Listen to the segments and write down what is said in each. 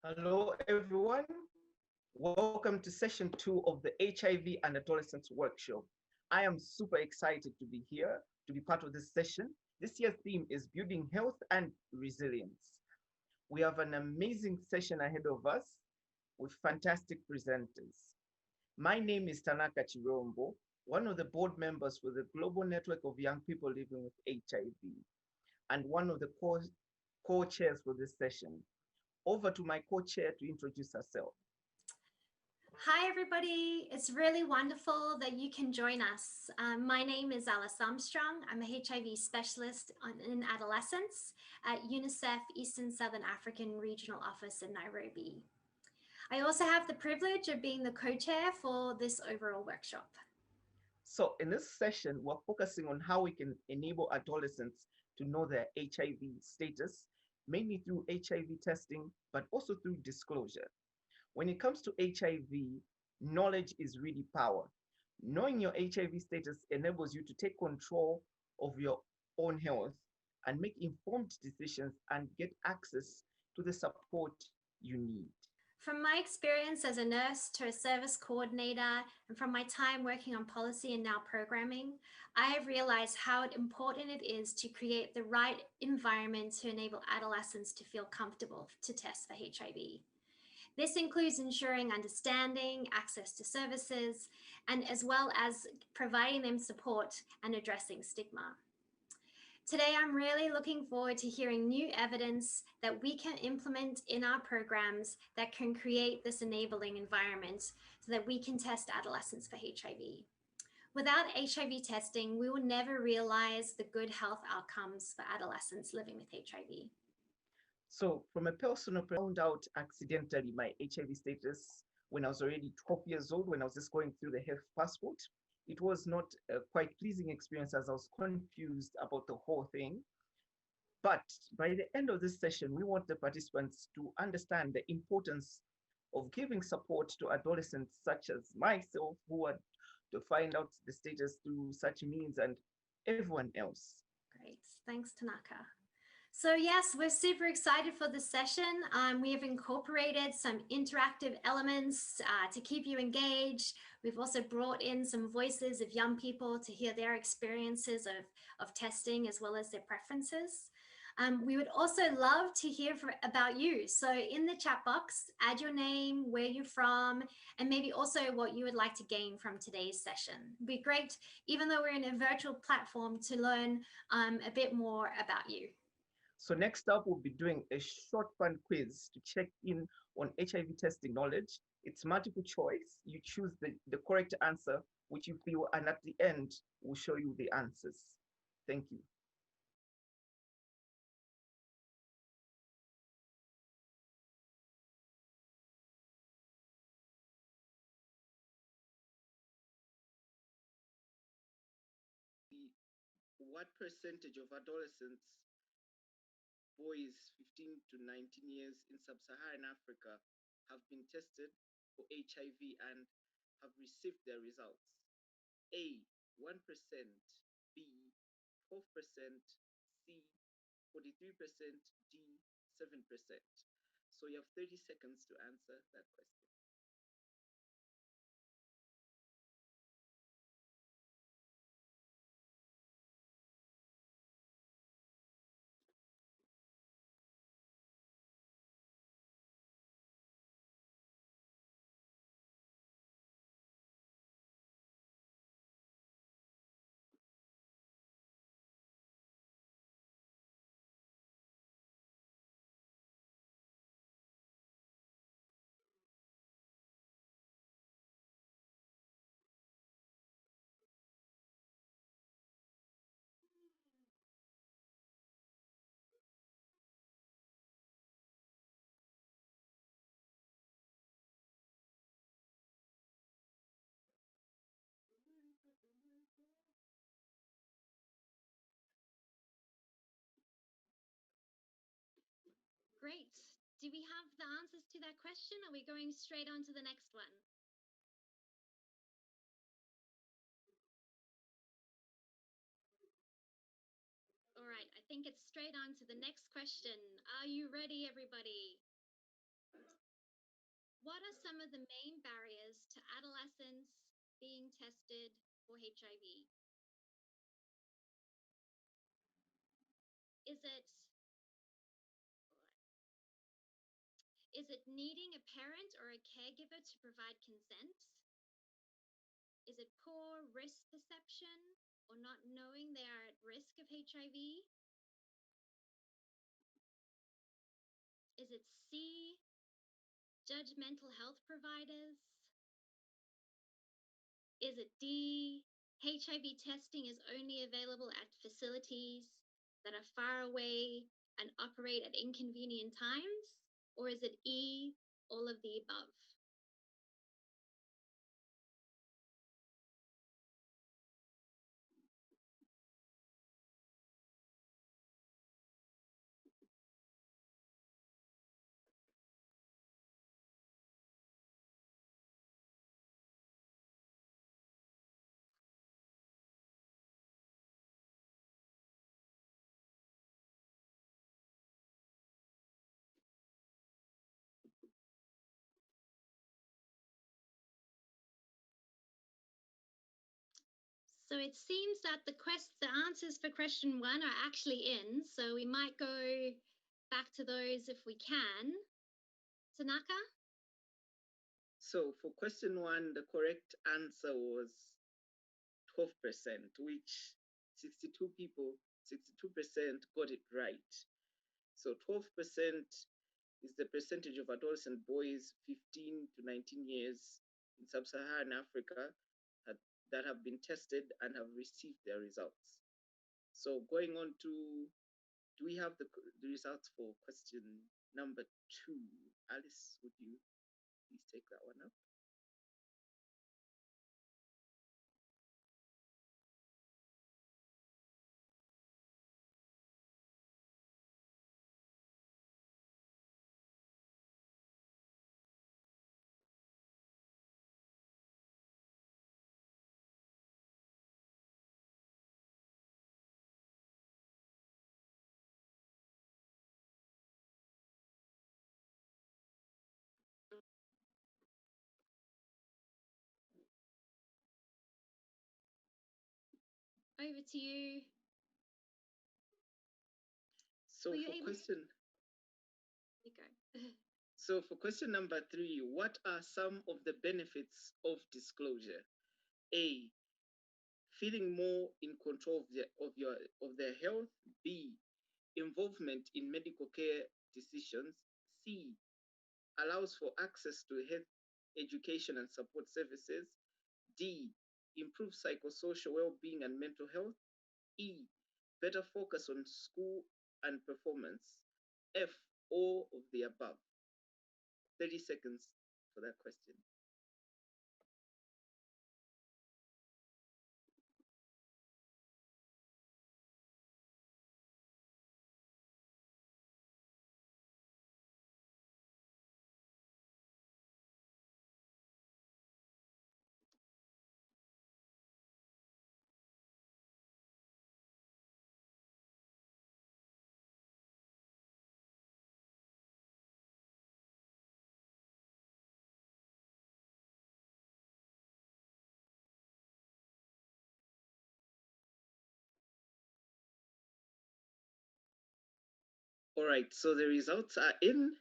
Hello, everyone. Welcome to session 2 of the HIV and Adolescence Workshop. I am super excited to be here to be part of this session. This year's theme is Building Health and Resilience. We have an amazing session ahead of us with fantastic presenters. My name is Tanaka Chirombo, one of the board members for the Global Network of Young People Living with HIV, and one of the co-chairs for this session. Over to my co-chair to introduce herself. Hi, everybody. It's really wonderful that you can join us. My name is Alice Armstrong. I'm a HIV specialist in adolescence at UNICEF Eastern Southern African Regional Office in Nairobi. I also have the privilege of being the co-chair for this overall workshop. So in this session, we're focusing on how we can enable adolescents to know their HIV status, mainly through HIV testing, but also through disclosure. When it comes to HIV, knowledge is really power. Knowing your HIV status enables you to take control of your own health and make informed decisions and get access to the support you need. From my experience as a nurse to a service coordinator, and from my time working on policy and now programming, I have realized how important it is to create the right environment to enable adolescents to feel comfortable to test for HIV. This includes ensuring understanding, access to services, and as well as providing them support and addressing stigma. Today, I'm really looking forward to hearing new evidence that we can implement in our programs that can create this enabling environment so that we can test adolescents for HIV. Without HIV testing, we will never realize the good health outcomes for adolescents living with HIV. So from a personal, I found out accidentally my HIV status when I was already 12 years old, when I was just going through the health passport. It was not a quite pleasing experience as I was confused about the whole thing. But by the end of this session, we want the participants to understand the importance of giving support to adolescents such as myself who are to find out the status through such means and everyone else. Great, thanks Tanaka. So yes, we're super excited for this session. We have incorporated some interactive elements to keep you engaged. We've also brought in some voices of young people to hear their experiences of testing as well as their preferences. We would also love to hear about you. So in the chat box, add your name, where you're from, and maybe also what you would like to gain from today's session. It'd be great, even though we're in a virtual platform, to learn a bit more about you. So next up, we'll be doing a short fun quiz to check in on HIV testing knowledge. It's multiple choice. You choose the correct answer, which you feel, and at the end, we'll show you the answers. Thank you. What percentage of adolescents, boys 15 to 19 years in sub-Saharan Africa, have been tested for HIV and have received their results? A, 1%, B, 12%, C, 43%, D, 7%. So you have 30 seconds to answer that question. Great. Do we have the answers to that question? Are we going straight on to the next one? All right, I think it's straight on to the next question. Are you ready, everybody? What are some of the main barriers to adolescents being tested for HIV? Is it needing a parent or a caregiver to provide consent? Is it poor risk perception or not knowing they are at risk of HIV? Is it C, judgmental health providers? Is it D, HIV testing is only available at facilities that are far away and operate at inconvenient times? Or is it E, all of the above? So it seems that the answers for question 1 are actually in, so we might go back to those if we can. Tanaka? So for question 1, the correct answer was 12%, which 62% got it right. So 12% is the percentage of adolescent boys 15 to 19 years in sub-Saharan Africa that have been tested and have received their results. So going on to, do we have the results for question number 2? Alice, would you please take that one up? Over to you. So for question... You go. So for question number 3, what are some of the benefits of disclosure? A, feeling more in control of their health. B, involvement in medical care decisions. C, allows for access to health education and support services. D, improve psychosocial well-being and mental health. E, better focus on school and performance. F, all of the above. 30 seconds for that question. All right, so the results are in.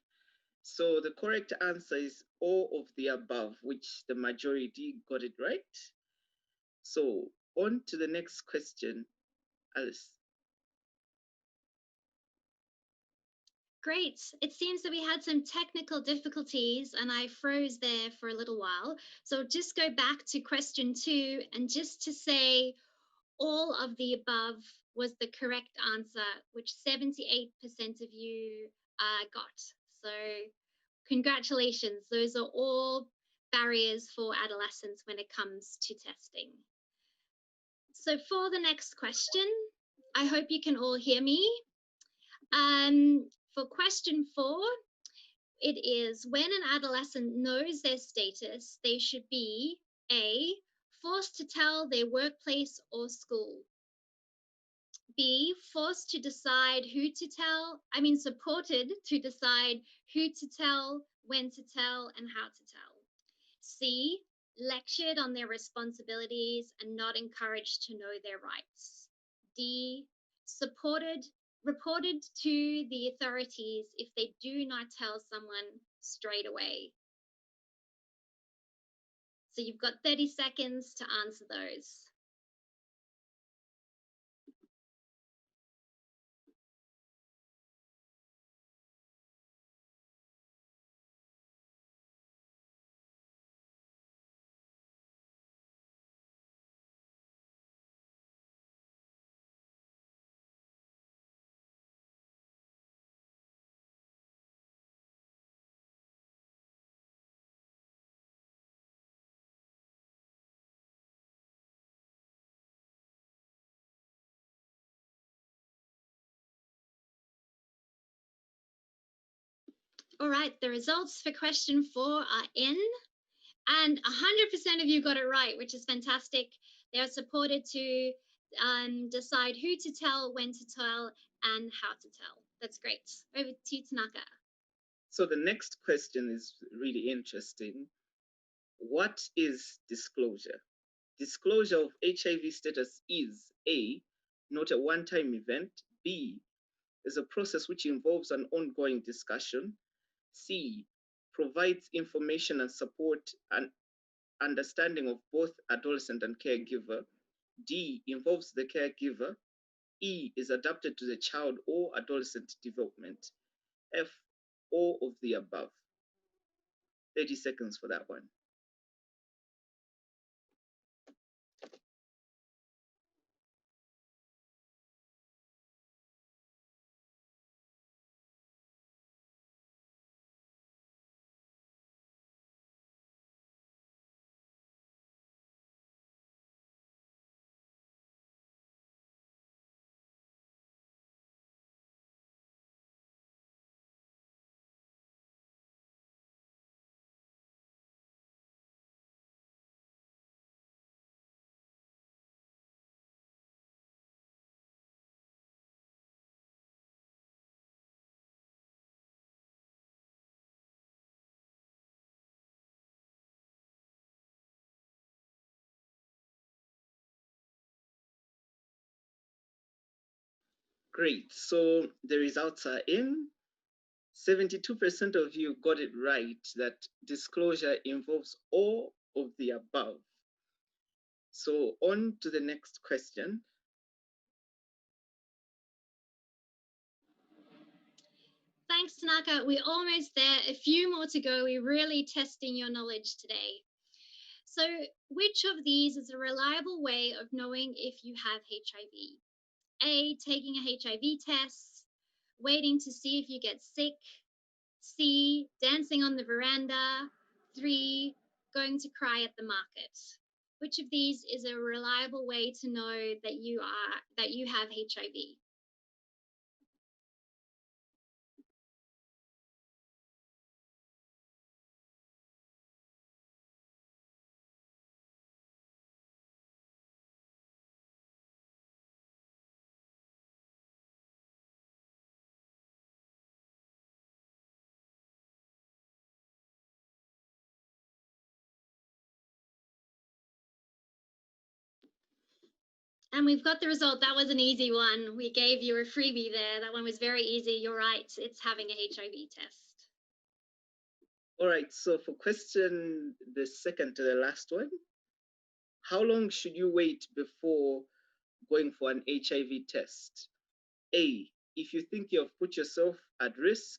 So the correct answer is all of the above, which the majority got it right. So on to the next question, Alice. Great. It seems that we had some technical difficulties and I froze there for a little while. So just go back to question 2 and just to say all of the above was the correct answer, which 78% of you got. So congratulations. Those are all barriers for adolescents when it comes to testing. So for the next question, I hope you can all hear me. For question 4, it is when an adolescent knows their status, they should be A, forced to tell their workplace or school. B, supported to decide who to tell when to tell, and how to tell. C, lectured on their responsibilities and not encouraged to know their rights. D, reported to the authorities if they do not tell someone straight away. So you've got 30 seconds to answer those. All right, the results for question 4 are in, and 100% of you got it right, which is fantastic. They are supported to decide who to tell, when to tell, and how to tell. That's great. Over to you, Tanaka. So the next question is really interesting. What is disclosure? Disclosure of HIV status is A, not a one-time event. B, is a process which involves an ongoing discussion. C, provides information and support and understanding of both adolescent and caregiver. D, involves the caregiver. E, is adapted to the child or adolescent development. F, all of the above. 30 seconds for that one. Great. So the results are in. 72% of you got it right that disclosure involves all of the above. So on to the next question. Thanks, Tanaka. We're almost there. A few more to go. We're really testing your knowledge today. So, which of these is a reliable way of knowing if you have HIV? A, taking a HIV test, waiting to see if you get sick. C, dancing on the veranda. 3, going to cry at the market. Which of these is a reliable way to know that you have HIV? And we've got the result. That was an easy one. We gave you a freebie there. That one was very easy. You're right. It's having a HIV test. All right, so for question the second to the last one, how long should you wait before going for an HIV test? A, if you think you have put yourself at risk,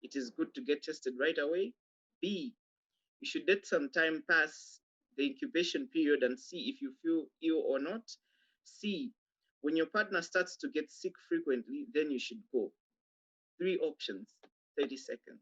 it is good to get tested right away. B, you should let some time pass the incubation period and see if you feel ill or not. C, when your partner starts to get sick frequently, then you should go. 3 options, 30 seconds.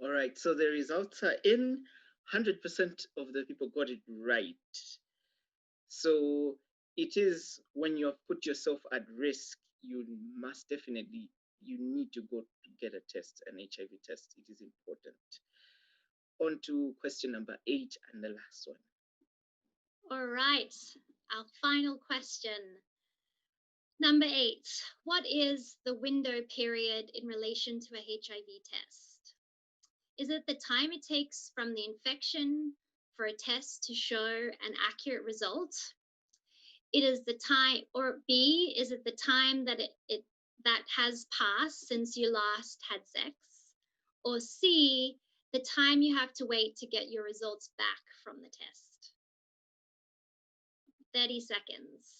All right, so the results are in. 100% of the people got it right. So it is when you have put yourself at risk, you must definitely, you need to go to get a test, an HIV test. It is important. On to question number 8 and the last one. All right, our final question. Number 8, what is the window period in relation to a HIV test? Is it the time it takes from the infection for a test to show an accurate result? It is the time, or B, is it the time that it that has passed since you last had sex? Or C, the time you have to wait to get your results back from the test? 30 seconds.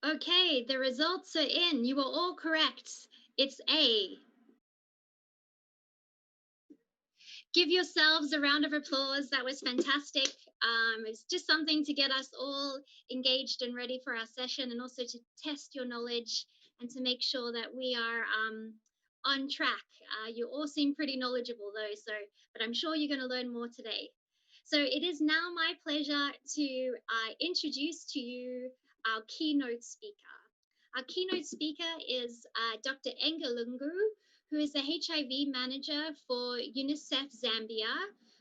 Okay, the results are in. You were all correct. It's A. Give yourselves a round of applause. That was fantastic. It's just something to get us all engaged and ready for our session, and also to test your knowledge and to make sure that we are on track. You all seem pretty knowledgeable though, but I'm sure you're going to learn more today. So it is now my pleasure to introduce to you our keynote speaker. Our keynote speaker is Dr. Engelungu, who is the HIV manager for UNICEF Zambia,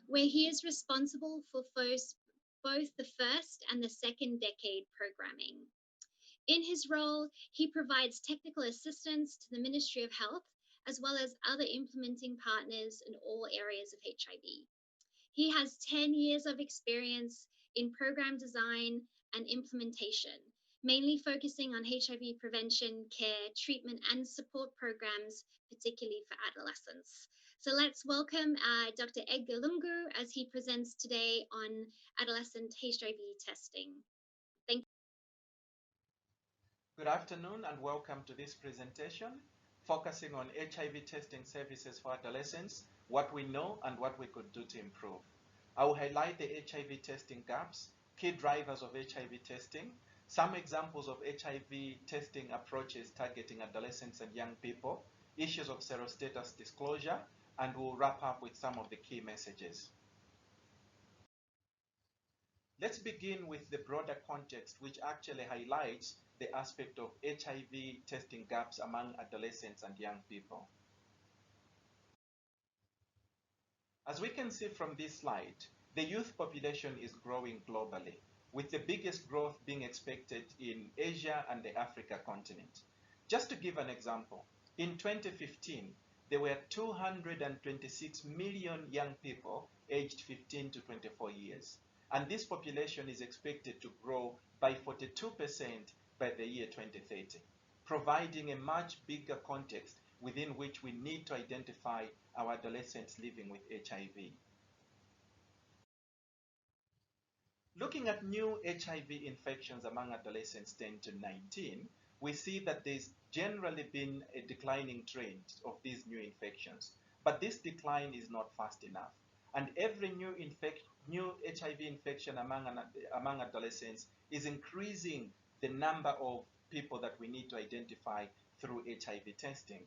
where he is responsible for both the first and the second decade programming. In his role, he provides technical assistance to the Ministry of Health, as well as other implementing partners in all areas of HIV. He has 10 years of experience in program design and implementation, mainly focusing on HIV prevention, care, treatment, and support programs, particularly for adolescents. So let's welcome Dr. Edgar Lungu as he presents today on adolescent HIV testing. Thank you. Good afternoon and welcome to this presentation focusing on HIV testing services for adolescents, what we know and what we could do to improve. I will highlight the HIV testing gaps, key drivers of HIV testing, some examples of HIV testing approaches targeting adolescents and young people, issues of serostatus disclosure, and we'll wrap up with some of the key messages. Let's begin with the broader context, which actually highlights the aspect of HIV testing gaps among adolescents and young people. As we can see from this slide, the youth population is growing globally, with the biggest growth being expected in Asia and the Africa continent. Just to give an example, in 2015, there were 226 million young people aged 15 to 24 years. And this population is expected to grow by 42% by the year 2030, providing a much bigger context within which we need to identify our adolescents living with HIV. Looking at new HIV infections among adolescents 10 to 19, we see that there's generally been a declining trend of these new infections, but this decline is not fast enough. And every new HIV infection among adolescents is increasing the number of people that we need to identify through HIV testing.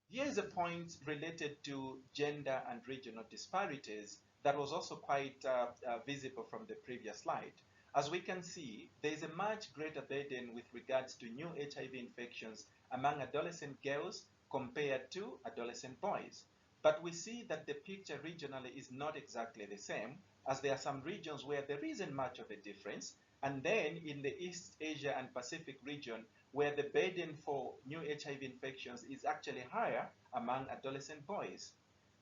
Here is a point related to gender and regional disparities that was also quite visible from the previous slide. As we can see, there is a much greater burden with regards to new HIV infections among adolescent girls compared to adolescent boys. But we see that the picture regionally is not exactly the same, as there are some regions where there isn't much of a difference, and then in the East Asia and Pacific region, where the burden for new HIV infections is actually higher among adolescent boys.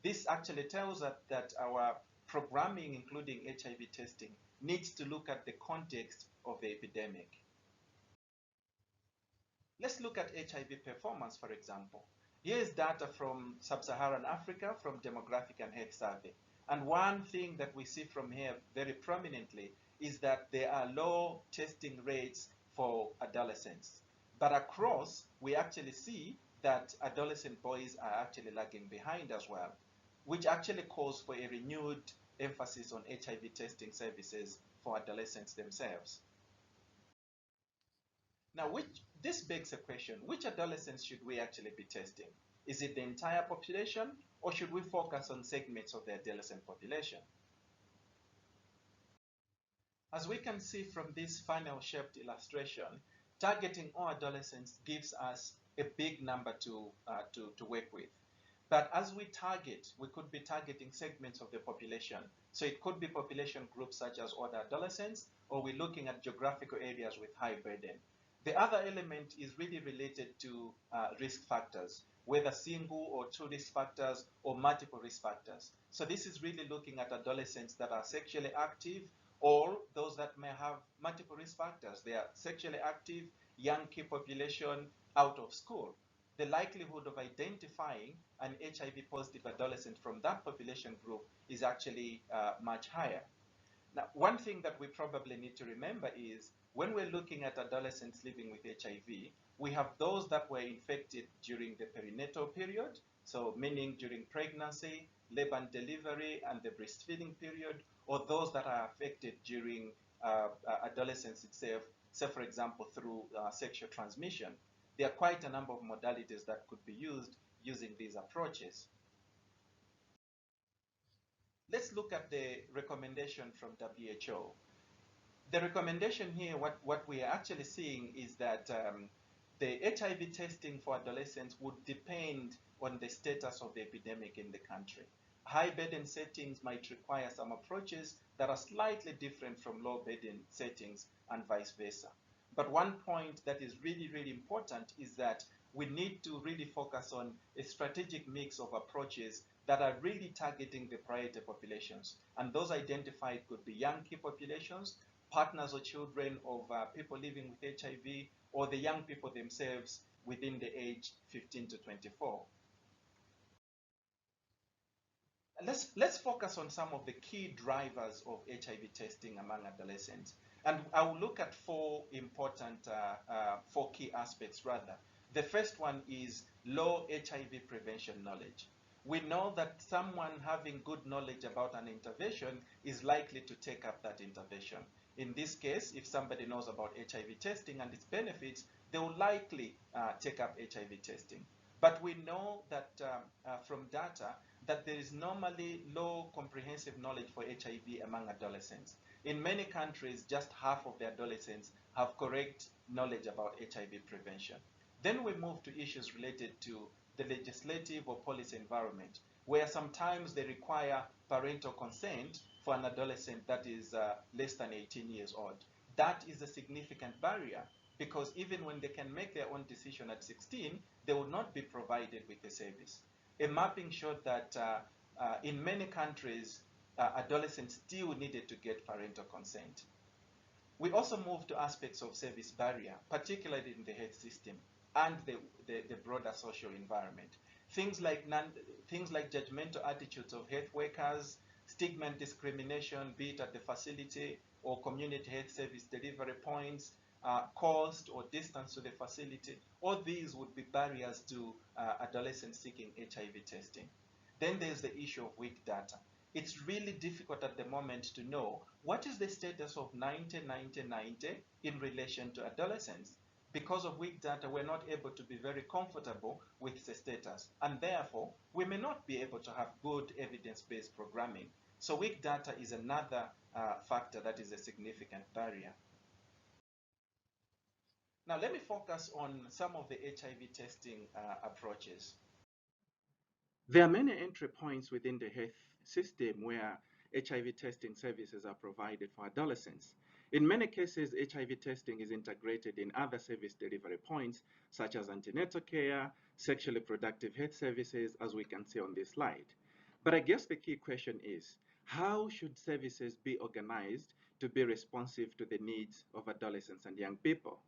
This actually tells us that our programming, including HIV testing, needs to look at the context of the epidemic. Let's look at HIV performance, for example. Here is data from Sub-Saharan Africa from Demographic and Health Survey. And one thing that we see from here very prominently is that there are low testing rates for adolescents. But across, we actually see that adolescent boys are actually lagging behind as well, which actually calls for a renewed emphasis on HIV testing services for adolescents themselves. Now, this begs a question, which adolescents should we actually be testing? Is it the entire population, or should we focus on segments of the adolescent population? As we can see from this funnel-shaped illustration, targeting all adolescents gives us a big number to work with. But as we target, we could be targeting segments of the population. So it could be population groups such as older adolescents, or we're looking at geographical areas with high burden. The other element is really related to risk factors, whether single or two risk factors or multiple risk factors. So this is really looking at adolescents that are sexually active, or those that may have multiple risk factors. They are sexually active, young key population, out of school. The likelihood of identifying an HIV positive adolescent from that population group is actually much higher. Now, one thing that we probably need to remember is when we're looking at adolescents living with HIV, we have those that were infected during the perinatal period, so meaning during pregnancy, labor and delivery, and the breastfeeding period, or those that are affected during adolescence itself, say for example through sexual transmission. There are quite a number of modalities that could be used using these approaches. Let's look at the recommendation from WHO. The recommendation here, what we are actually seeing is that the HIV testing for adolescents would depend on the status of the epidemic in the country. High burden settings might require some approaches that are slightly different from low burden settings and vice versa. But one point that is really, really important is that we need to really focus on a strategic mix of approaches that are really targeting the priority populations. And those identified could be young key populations, partners or children of people living with HIV, or the young people themselves within the age 15 to 24. Let's focus on some of the key drivers of HIV testing among adolescents. And I will look at four key aspects rather. The first one is low HIV prevention knowledge. We know that someone having good knowledge about an intervention is likely to take up that intervention. In this case, if somebody knows about HIV testing and its benefits, they will likely take up HIV testing. But we know that from data that there is normally low comprehensive knowledge for HIV among adolescents. In many countries, just half of the adolescents have correct knowledge about HIV prevention. Then we move to issues related to the legislative or policy environment, where sometimes they require parental consent for an adolescent that is less than 18 years old. That is a significant barrier because even when they can make their own decision at 16, they will not be provided with a service. A mapping showed that in many countries, adolescents still needed to get parental consent. We also moved to aspects of service barrier, particularly in the health system and the broader social environment. Things like judgmental attitudes of health workers, stigma and discrimination, be it at the facility or community health service delivery points, cost or distance to the facility, all these would be barriers to adolescents seeking HIV testing. Then there's the issue of weak data. It's really difficult at the moment to know what is the status of 90-90-90 in relation to adolescents. Because of weak data, we're not able to be very comfortable with the status, and therefore, we may not be able to have good evidence-based programming. So weak data is another factor that is a significant barrier. Now, let me focus on some of the HIV testing approaches. There are many entry points within the health system where HIV testing services are provided for adolescents. In many cases, HIV testing is integrated in other service delivery points, such as antenatal care, sexually productive health services, as we can see on this slide. But I guess the key question is, how should services be organized to be responsive to the needs of adolescents and young people?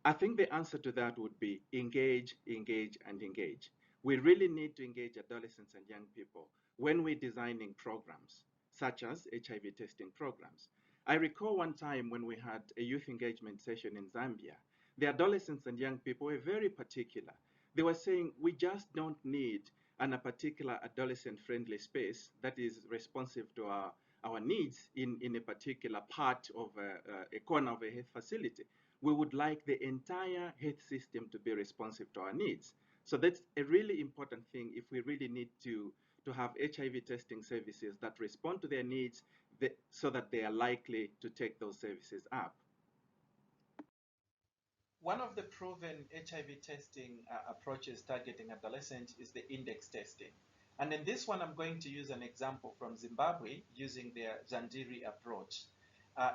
I think the answer to that would be engage, engage, and engage. We really need to engage adolescents and young people when we're designing programs, such as HIV testing programs. I recall one time when we had a youth engagement session in Zambia, the adolescents and young people were very particular. They were saying, we just don't need a particular adolescent-friendly space that is responsive to our needs in a particular part of a corner of a health facility. We would like the entire health system to be responsive to our needs. So that's a really important thing if we really need to have HIV testing services that respond to their needs so that they are likely to take those services up. One of the proven HIV testing approaches targeting adolescents is the index testing. And in this one, I'm going to use an example from Zimbabwe using their Zandiri approach.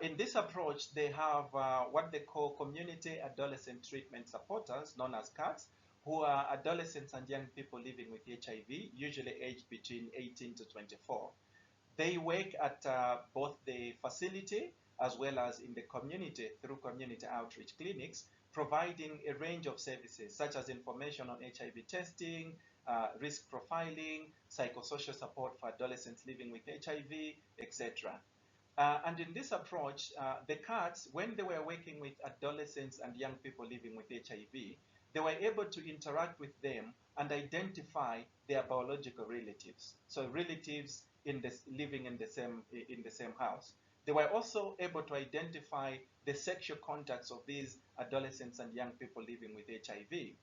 In this approach, they have what they call community adolescent treatment supporters, known as CATs, who are adolescents and young people living with HIV, usually aged between 18 to 24. They work at both the facility as well as in the community through community outreach clinics, providing a range of services such as information on HIV testing, risk profiling, psychosocial support for adolescents living with HIV, etc. And in this approach, the CATs, when they were working with adolescents and young people living with HIV, they were able to interact with them and identify their biological relatives. So relatives living in the same house. They were also able to identify the sexual contacts of these adolescents and young people living with HIV.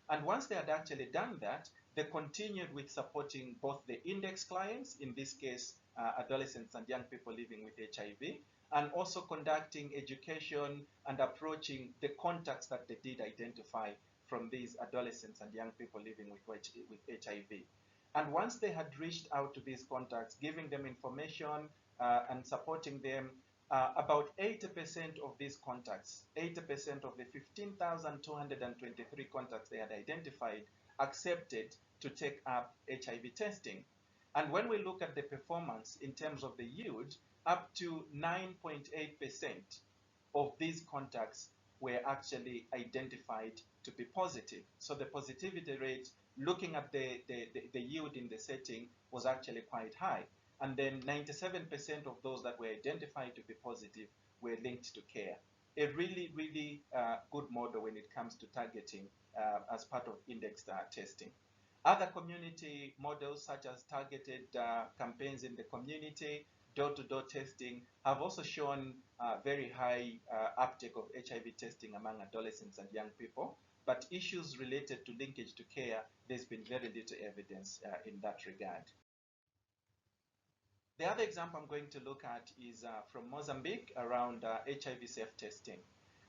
And once they had actually done that, they continued with supporting both the index clients, in this case, adolescents and young people living with HIV, and also conducting education and approaching the contacts that they did identify from these adolescents and young people living with HIV. And once they had reached out to these contacts, giving them information and supporting them, about 80% of these contacts, 80% of the 15,223 contacts they had identified, accepted to take up HIV testing. And when we look at the performance in terms of the yield, up to 9.8% of these contacts were actually identified to be positive. So the positivity rate, looking at the yield in the setting, was actually quite high. And then 97% of those that were identified to be positive were linked to care. A really, really good model when it comes to targeting as part of index testing. Other community models, such as targeted campaigns in the community, door-to-door testing, have also shown very high uptake of HIV testing among adolescents and young people. But issues related to linkage to care, there's been very little evidence in that regard. The other example I'm going to look at is from Mozambique around HIV self-testing.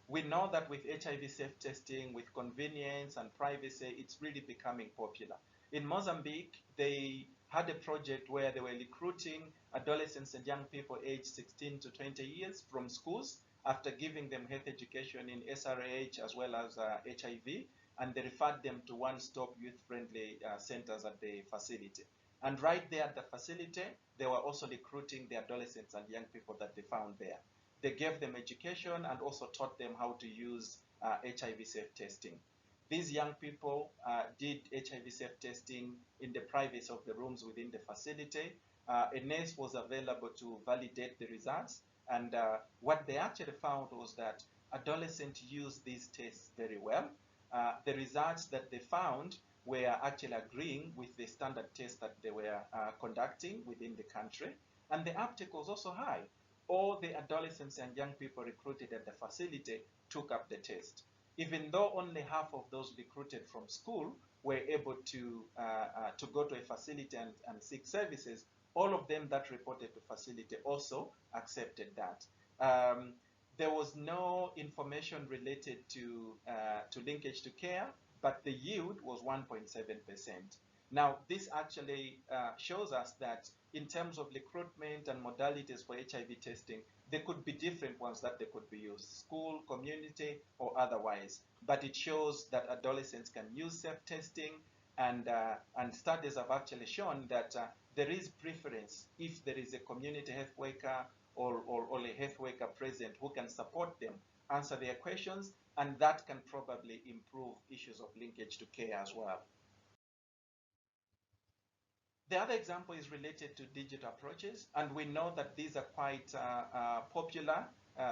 We know that with HIV self-testing, with convenience and privacy, it's really becoming popular. In Mozambique, they had a project where they were recruiting adolescents and young people aged 16 to 20 years from schools after giving them health education in SRH as well as HIV, and they referred them to one-stop youth-friendly centers at the facility. And right there at the facility, they were also recruiting the adolescents and young people that they found there. They gave them education and also taught them how to use HIV self-testing. These young people did HIV self-testing in the privacy of the rooms within the facility. A nurse was available to validate the results. And what they actually found was that adolescents used these tests very well. The results that they found were actually agreeing with the standard tests that they were conducting within the country. And the uptake was also high. All the adolescents and young people recruited at the facility took up the test. Even though only half of those recruited from school were able to go to a facility and seek services, all of them that reported to facility also accepted that. There was no information related to linkage to care, but the yield was 1.7%. Now, this actually shows us that in terms of recruitment and modalities for HIV testing, there could be different ones that they could be used, school, community, or otherwise. But it shows that adolescents can use self-testing, and studies have actually shown that there is preference if there is a community health worker or a health worker present present who can support them, answer their questions, and that can probably improve issues of linkage to care as well. The other example is related to digital approaches, and we know that these are quite popular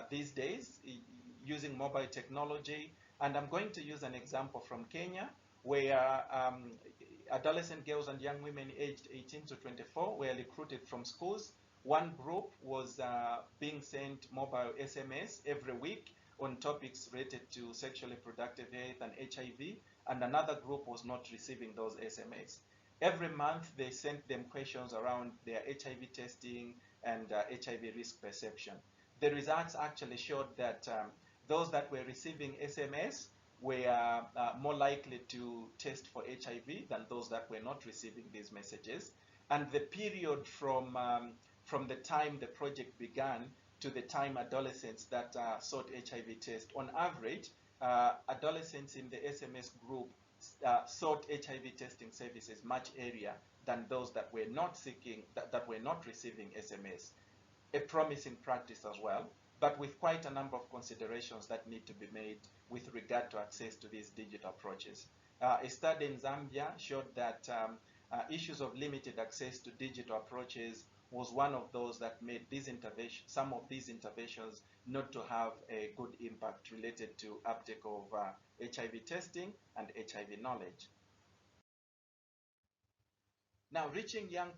these days, using mobile technology. And I'm going to use an example from Kenya, where adolescent girls and young women aged 18 to 24 were recruited from schools. One group was being sent mobile SMS every week on topics related to sexually reproductive health and HIV, and another group was not receiving those SMS. Every month, they sent them questions around their HIV testing and HIV risk perception. The results actually showed that those that were receiving SMS were more likely to test for HIV than those that were not receiving these messages. And the period from the time the project began to the time adolescents that sought HIV test, on average, adolescents in the SMS group sought HIV testing services much earlier than those that were not seeking, that were not receiving SMS. A promising practice as well, but with quite a number of considerations that need to be made with regard to access to these digital approaches. A study in Zambia showed that issues of limited access to digital approaches was one of those that made some of these interventions not to have a good impact related to uptake of HIV testing and HIV knowledge. Now, reaching young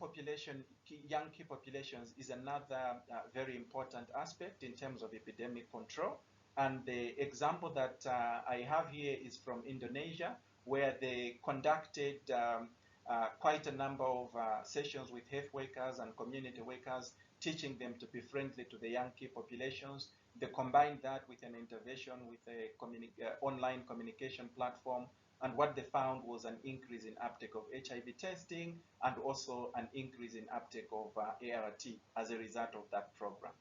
key populations is another very important aspect in terms of epidemic control. And the example that I have here is from Indonesia, where they conducted quite a number of sessions with health workers and community workers, teaching them to be friendly to the young key populations. They combined that with an intervention with a online communication platform, and what they found was an increase in uptake of HIV testing and also an increase in uptake of ART as a result of that program.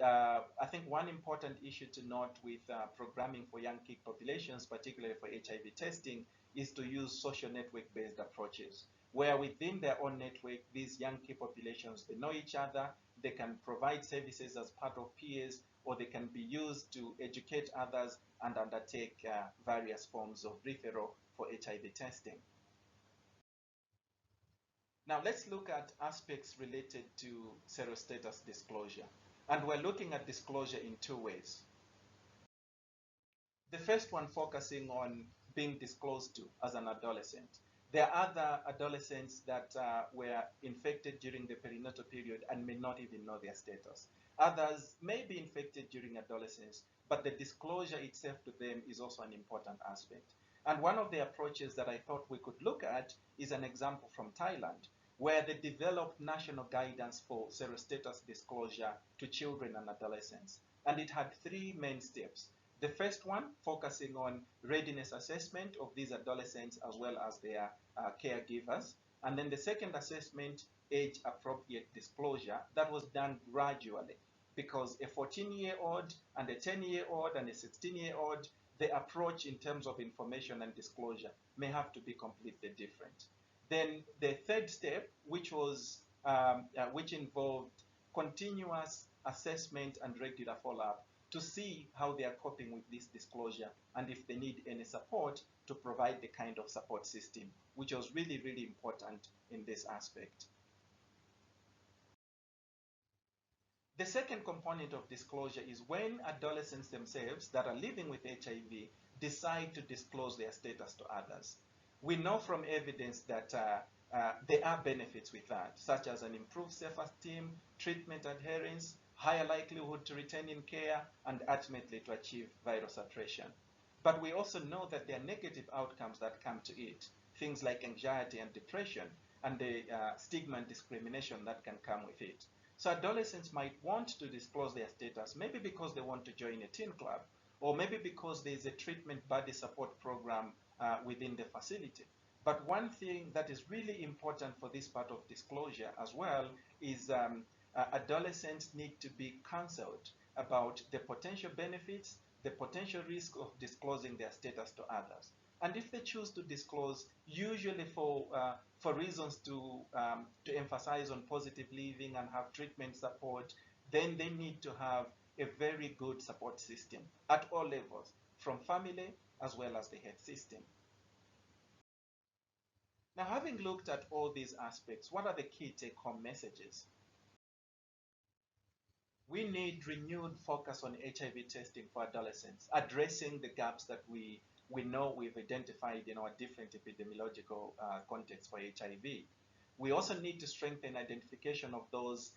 I think one important issue to note with programming for young key populations, particularly for HIV testing, is to use social network-based approaches, where within their own network, these young key populations, they know each other, they can provide services as part of peers, or they can be used to educate others and undertake various forms of referral for HIV testing. Now let's look at aspects related to serostatus disclosure. And we're looking at disclosure in two ways. The first one focusing on being disclosed to as an adolescent. There are other adolescents that were infected during the perinatal period and may not even know their status. Others may be infected during adolescence, but the disclosure itself to them is also an important aspect. And one of the approaches that I thought we could look at is an example from Thailand, where they developed national guidance for serostatus disclosure to children and adolescents. And it had three main steps. The first one, focusing on readiness assessment of these adolescents as well as their caregivers. And then the second assessment, age-appropriate disclosure, that was done gradually, because a 14-year-old and a 10-year-old and a 16-year-old, the approach in terms of information and disclosure may have to be completely different. Then the third step, which involved continuous assessment and regular follow-up to see how they are coping with this disclosure and if they need any support to provide the kind of support system, which was really, really important in this aspect. The second component of disclosure is when adolescents themselves that are living with HIV decide to disclose their status to others. We know from evidence that there are benefits with that, such as an improved self-esteem, treatment adherence, higher likelihood to retain in care, and ultimately to achieve viral saturation. But we also know that there are negative outcomes that come to it, things like anxiety and depression, and the stigma and discrimination that can come with it. So adolescents might want to disclose their status, maybe because they want to join a teen club, or maybe because there's a treatment buddy support program within the facility. But one thing that is really important for this part of disclosure as well is adolescents need to be counseled about the potential benefits, the potential risk of disclosing their status to others. And if they choose to disclose, usually for reasons to emphasize on positive living and have treatment support, then they need to have a very good support system at all levels, from family as well as the health system. Now, having looked at all these aspects, what are the key take-home messages? We need renewed focus on HIV testing for adolescents, addressing the gaps that we know we've identified in our different epidemiological contexts for HIV. We also need to strengthen identification of those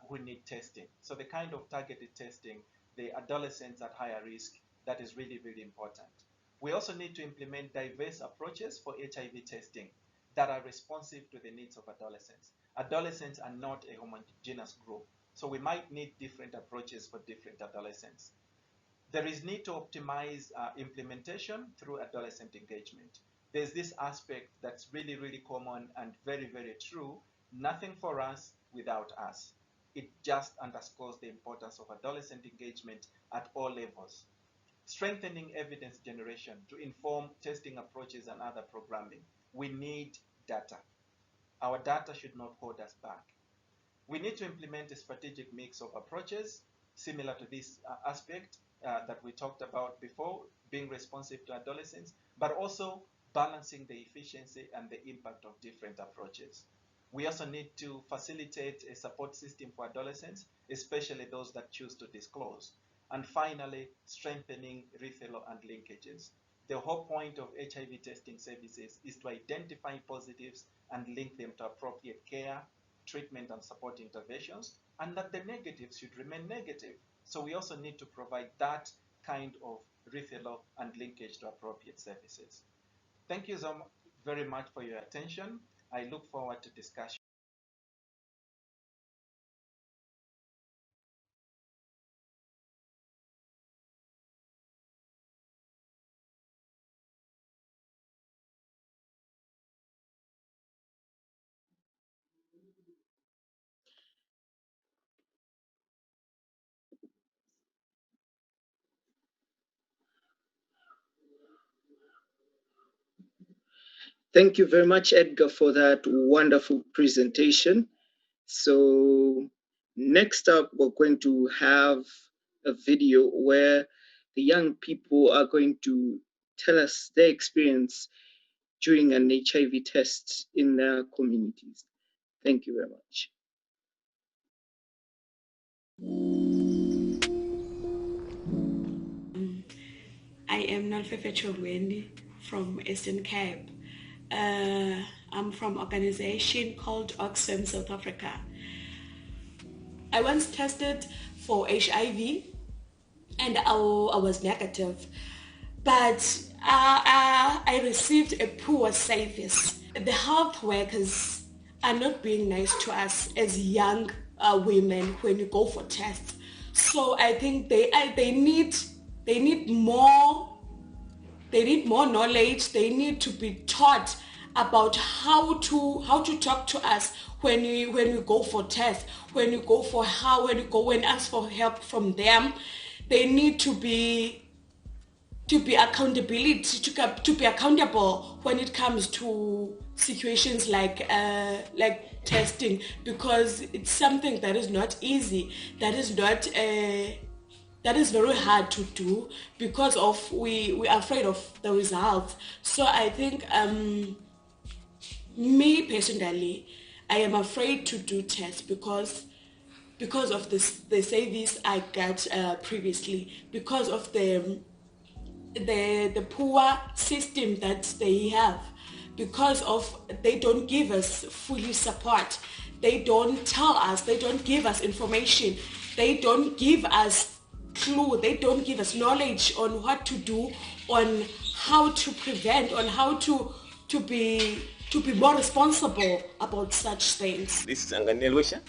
who need testing. So the kind of targeted testing, the adolescents at higher risk, that is really, really important. We also need to implement diverse approaches for HIV testing that are responsive to the needs of adolescents. Adolescents are not a homogeneous group, so we might need different approaches for different adolescents. There is need to optimize implementation through adolescent engagement. There's this aspect that's really, really common and very, very true. Nothing for us without us. It just underscores the importance of adolescent engagement at all levels. Strengthening evidence generation to inform testing approaches and other programming. We need data. Our data should not hold us back. We need to implement a strategic mix of approaches similar to this aspect that we talked about before, being responsive to adolescents, but also balancing the efficiency and the impact of different approaches. We also need to facilitate a support system for adolescents, especially those that choose to disclose. And finally, strengthening referral and linkages. The whole point of HIV testing services is to identify positives and link them to appropriate care, treatment, and support interventions, and that the negatives should remain negative. So we also need to provide that kind of referral and linkage to appropriate services. Thank you so very much for your attention. I look forward to discussion. Thank you very much, Edgar, for that wonderful presentation. So next up, we're going to have a video where the young people are going to tell us their experience during an HIV test in their communities. Thank you very much. I am Nolfefe Chorwendi from Eastern Cape. I'm from an organization called Oxfam South Africa. I once tested for HIV and I was negative, but I received a poor service. The health workers are not being nice to us as young women when you go for tests. So I think they need more knowledge. They need to be taught about how to talk to us when we go for tests, when you ask for help from them. They need to be accountable when it comes to situations like testing, because it's something that is not easy, that is very hard to do, because of we are afraid of the results. So I think me personally, I am afraid to do tests because of the service I got previously, because of the poor system that they have, because of they don't give us fully support, they don't tell us, they don't give us information, they don't give us clue, they don't give us knowledge on what to do, on how to prevent, on how to be more responsible about such things. This is Angania Luesha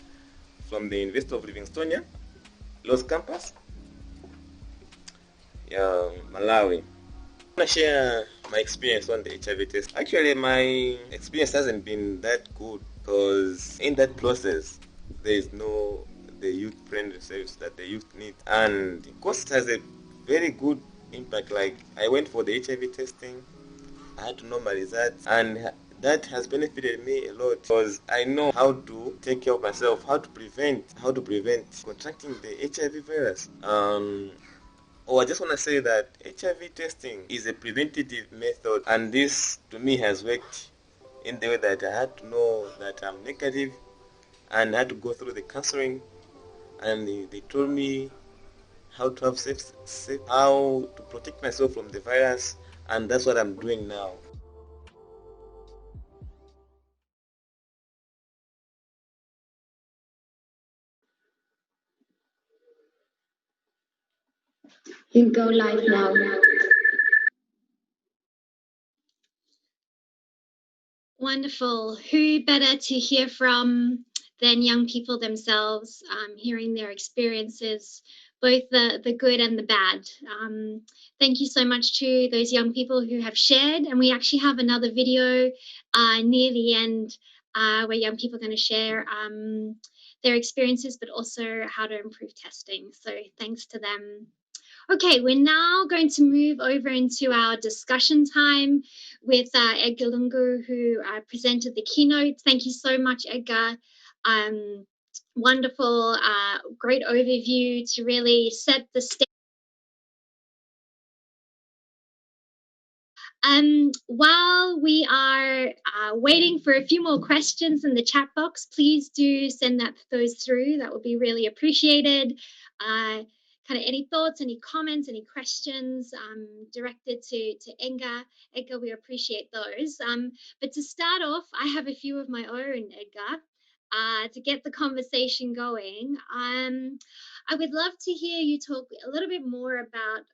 from the University of Livingstonia, Los Campus, Malawi. I want to share my experience on the HIV test. Actually, my experience hasn't been that good, because in that process, there is no the youth-friendly service that the youth need, and of course it has a very good impact. Like, I went for the HIV testing, I had to know my results, and that has benefited me a lot because I know how to take care of myself, how to prevent contracting the HIV virus. Oh, I just want to say that HIV testing is a preventative method, and this to me has worked in the way that I had to know that I'm negative, and I had to go through the counseling, and they told me how to have safe, how to protect myself from the virus, and that's what I'm doing now. You go live now. Wonderful. Who better to hear from than young people themselves, hearing their experiences, both the good and the bad. Thank you so much to those young people who have shared. And we actually have another video near the end where young people are going to share their experiences, but also how to improve testing. So thanks to them. Okay, we're now going to move over into our discussion time with Edgar Lungu, who presented the keynote. Thank you so much, Edgar. Wonderful, great overview to really set the stage. While we are waiting for a few more questions in the chat box, please do send those through. That would be really appreciated. Kind of any thoughts, any comments, any questions directed to Edgar. Edgar, we appreciate those. But to start off, I have a few of my own, Edgar, to get the conversation going. I would love to hear you talk a little bit more about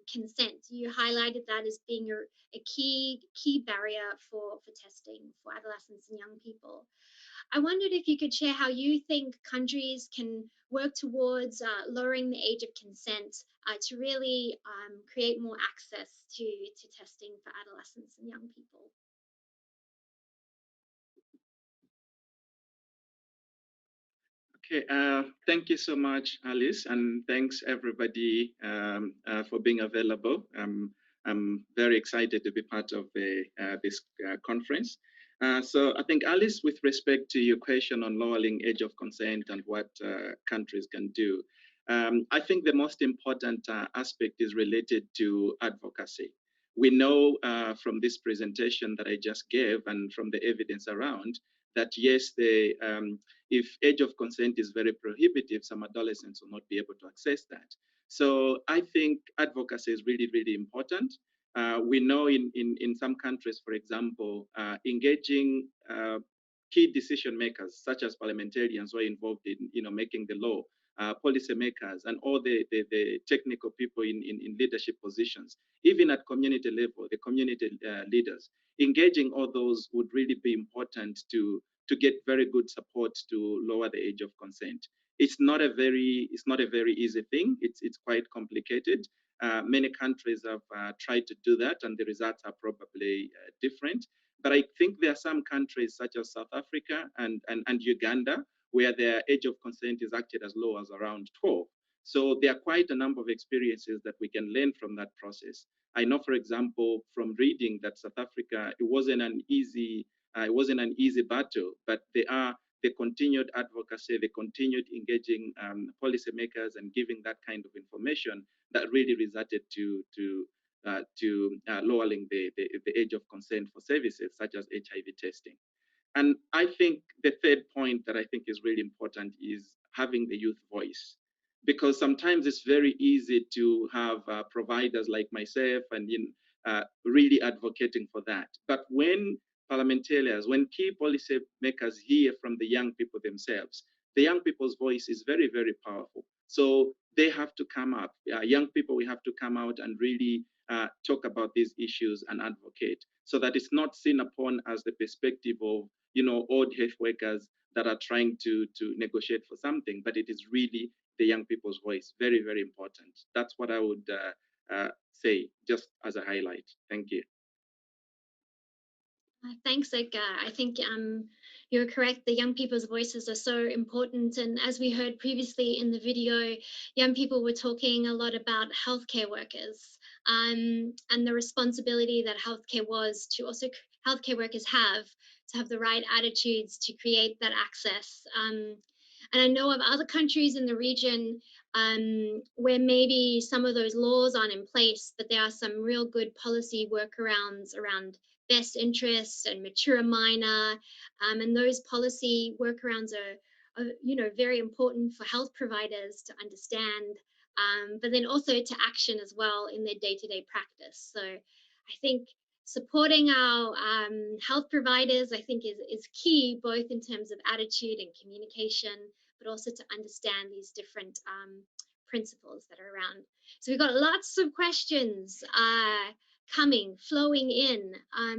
consent. You highlighted that as being a key barrier for testing for adolescents and young people. I wondered if you could share how you think countries can work towards lowering the age of consent to really create more access to testing for adolescents and young people. Okay, thank you so much, Alice, and thanks everybody for being available. I'm very excited to be part of this conference. So I think, Alice, with respect to your question on lowering age of consent and what countries can do, I think the most important aspect is related to advocacy. We know from this presentation that I just gave and from the evidence around that yes, if age of consent is very prohibitive, some adolescents will not be able to access that. So I think advocacy is really, really important. We know in some countries, for example, engaging key decision makers, such as parliamentarians who are involved in making the law, policymakers, and all the technical people in leadership positions, even at community level, the community leaders, engaging all those would really be important to get very good support to lower the age of consent. It's not a very easy thing. It's quite complicated. Many countries have tried to do that, and the results are probably different. But I think there are some countries such as South Africa and Uganda where their age of consent is actually as low as around 12. So there are quite a number of experiences that we can learn from that process. I know, for example, from reading that South Africa, it wasn't an easy battle, but the continued advocacy, the continued engaging policymakers and giving that kind of information that really resulted to lowering the age of consent for services such as HIV testing. And I think the third point that I think is really important is having the youth voice, because sometimes it's very easy to have providers like myself and really advocating for that. But when parliamentarians, when key policy makers hear from the young people themselves, the young people's voice is very, very powerful. So they have to come up. Young people, we have to come out and really talk about these issues and advocate, so that it's not seen upon as the perspective of old health workers that are trying to negotiate for something, but it is really the young people's voice. Very, very important. That's what I would say, just as a highlight. Thank you. Thanks, Edgar. I think you're correct. The young people's voices are so important. And as we heard previously in the video, young people were talking a lot about healthcare workers and the responsibility that healthcare was to also healthcare workers have to have the right attitudes to create that access. And I know of other countries in the region where maybe some of those laws aren't in place, but there are some real good policy workarounds around best interests and mature minor, and those policy workarounds are very important for health providers to understand, but then also to action as well in their day-to-day practice. So I think supporting our health providers, I think, is key, both in terms of attitude and communication, but also to understand these different principles that are around. So we've got lots of questions flowing in.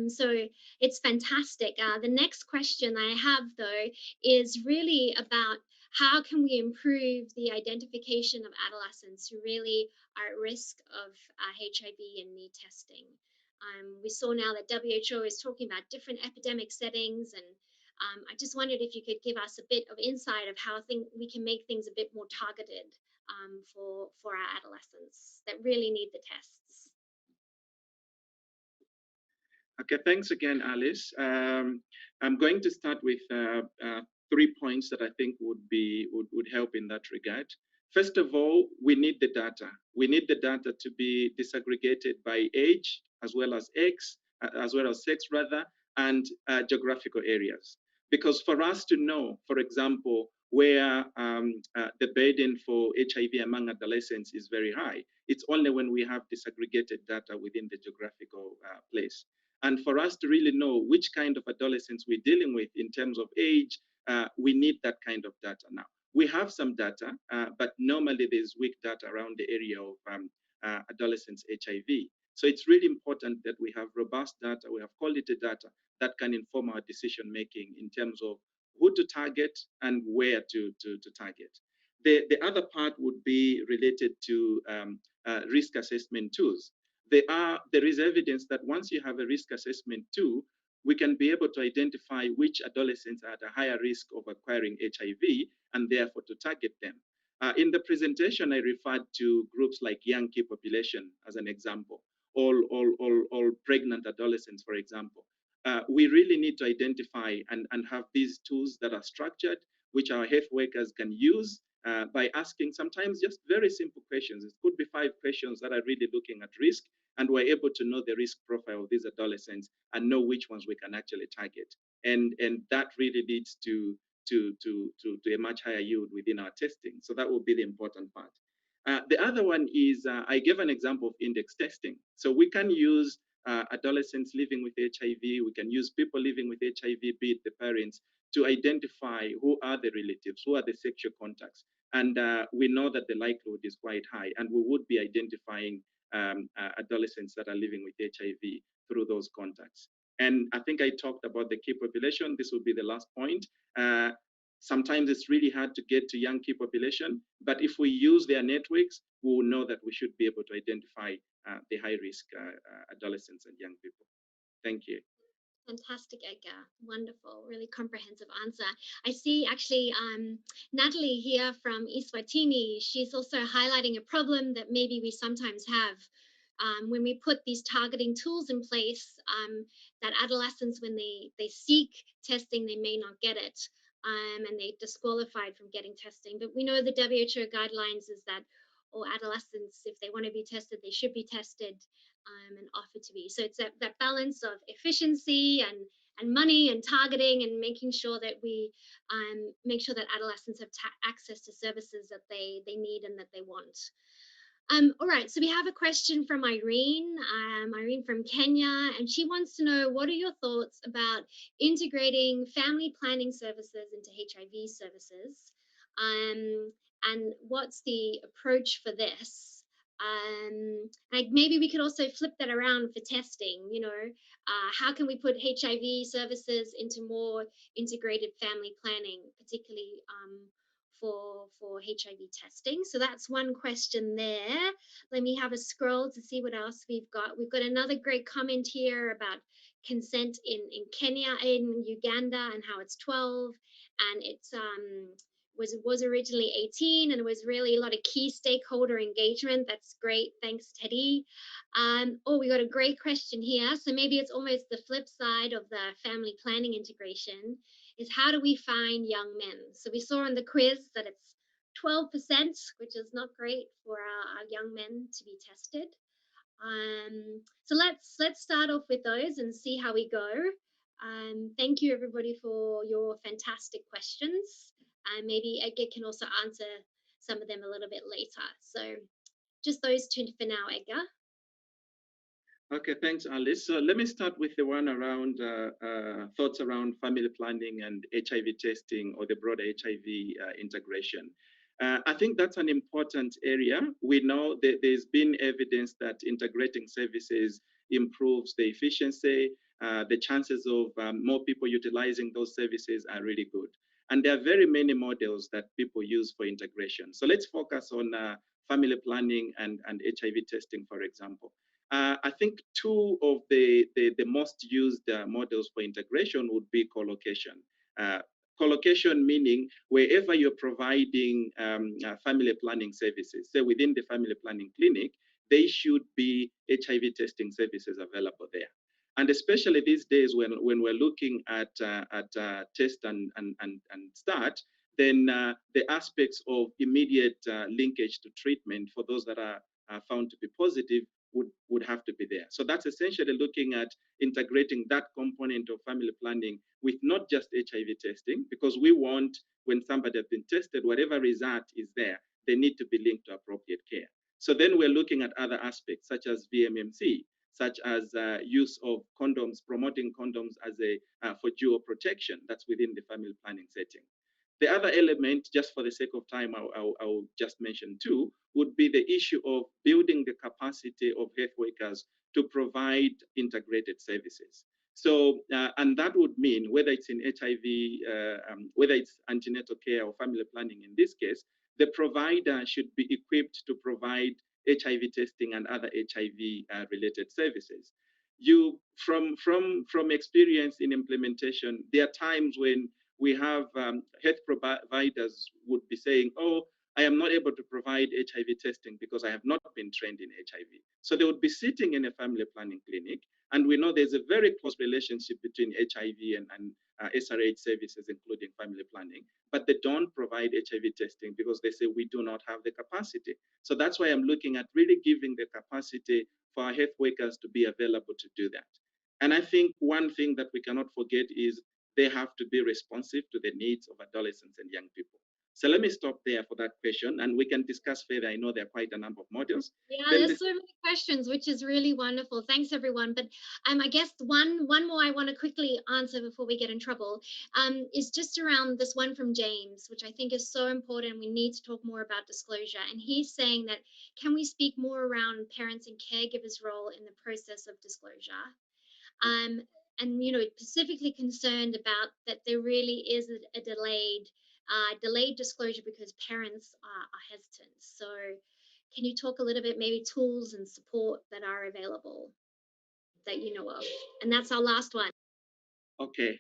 So it's fantastic. The next question I have, though, is really about how can we improve the identification of adolescents who really are at risk of HIV and need testing. We saw now that WHO is talking about different epidemic settings, and I just wondered if you could give us a bit of insight of how we can make things a bit more targeted for our adolescents that really need the tests. Okay, thanks again, Alice. I'm going to start with 3 points that I think would help in that regard. First of all, we need the data. We need the data to be disaggregated by age, as well as sex rather, and geographical areas. Because for us to know, for example, where the burden for HIV among adolescents is very high, it's only when we have disaggregated data within the geographical place. And for us to really know which kind of adolescents we're dealing with in terms of age, we need that kind of data now. We have some data, but normally there's weak data around the area of adolescents HIV. So it's really important that we have robust data, we have quality data that can inform our decision making in terms of who to target and where to target. The other part would be related to risk assessment tools. There is evidence that once you have a risk assessment tool, we can be able to identify which adolescents are at a higher risk of acquiring HIV and therefore to target them. In the presentation, I referred to groups like young key population as an example, all pregnant adolescents, for example. We really need to identify and have these tools that are structured, which our health workers can use by asking sometimes just very simple questions. It could be 5 questions that are really looking at risk, and we're able to know the risk profile of these adolescents and know which ones we can actually target. And that really leads to a much higher yield within our testing. So that will be the important part. The other one is, I gave an example of index testing. So we can use adolescents living with HIV, we can use people living with HIV, be it the parents, to identify who are the relatives, who are the sexual contacts. And we know that the likelihood is quite high, and we would be identifying adolescents that are living with HIV through those contacts. And I think I talked about the key population. This will be the last point. Sometimes it's really hard to get to young key population, but if we use their networks, we will know that we should be able to identify the high-risk adolescents and young people. Thank you. Fantastic, Edgar. Wonderful, really comprehensive answer. I see actually Natalie here from Eswatini. She's also highlighting a problem that maybe we sometimes have when we put these targeting tools in place, that adolescents, when they seek testing, they may not get it, and they're disqualified from getting testing. But we know the WHO guidelines is that all adolescents, if they want to be tested, they should be tested and offered to be. So it's that balance of efficiency and money and targeting, and making sure that we make sure that adolescents have access to services that they need and that they want. All right, so we have a question from Irene from Kenya, and she wants to know, what are your thoughts about integrating family planning services into HIV services, and what's the approach for this? Like maybe we could also flip that around for testing. How can we put HIV services into more integrated family planning, particularly for HIV testing? So that's one question there. Let me have a scroll to see what else we've got. We've got another great comment here about consent in Kenya, in Uganda, and how it's 12, and it's was originally 18, and it was really a lot of key stakeholder engagement. That's great. Thanks, Teddy. Oh, we got a great question here. So maybe it's almost the flip side of the family planning integration is how do we find young men? So we saw in the quiz that it's 12%, which is not great for our young men to be tested. So let's start off with those and see how we go. Thank you everybody for your fantastic questions. Maybe Edgar can also answer some of them a little bit later. So just those two for now, Edgar. Okay, thanks, Alice. So let me start with the one around thoughts around family planning and HIV testing or the broader HIV integration. I think that's an important area. We know that there's been evidence that integrating services improves the efficiency. The chances of more people utilizing those services are really good. And there are very many models that people use for integration. So let's focus on family planning and HIV testing, for example. I think two of the most used models for integration would be co-location. Co-location meaning wherever you're providing family planning services, say within the family planning clinic, they should be HIV testing services available there. And especially these days when we're looking at test and start, then the aspects of immediate linkage to treatment for those that are found to be positive would have to be there. So that's essentially looking at integrating that component of family planning with not just HIV testing, because we want when somebody has been tested, whatever result is there, they need to be linked to appropriate care. So then we're looking at other aspects such as VMMC, such as use of condoms, promoting condoms as for dual protection. That's within the family planning setting. The other element, just for the sake of time, I'll just mention two, would be the issue of building the capacity of health workers to provide integrated services. So, and that would mean whether it's in HIV, whether it's antenatal care or family planning in this case, the provider should be equipped to provide HIV testing and other HIV related services. From experience in implementation, there are times when we have health providers would be saying, oh, I am not able to provide HIV testing because I have not been trained in HIV. So they would be sitting in a family planning clinic, and we know there's a very close relationship between HIV and SRH services, including family planning, but they don't provide HIV testing because they say we do not have the capacity. So that's why I'm looking at really giving the capacity for our health workers to be available to do that. And I think one thing that we cannot forget is they have to be responsive to the needs of adolescents and young people. So let me stop there for that question, and we can discuss further. I know there are quite a number of models. Yeah, there's so many questions, which is really wonderful. Thanks, everyone. But I guess one more I want to quickly answer before we get in trouble is just around this one from James, which I think is so important. We need to talk more about disclosure. And he's saying that, can we speak more around parents and caregivers' role in the process of disclosure? And specifically concerned about that there really is a delayed disclosure because parents are hesitant. So can you talk a little bit, maybe tools and support that are available that you know of? And that's our last one. Okay.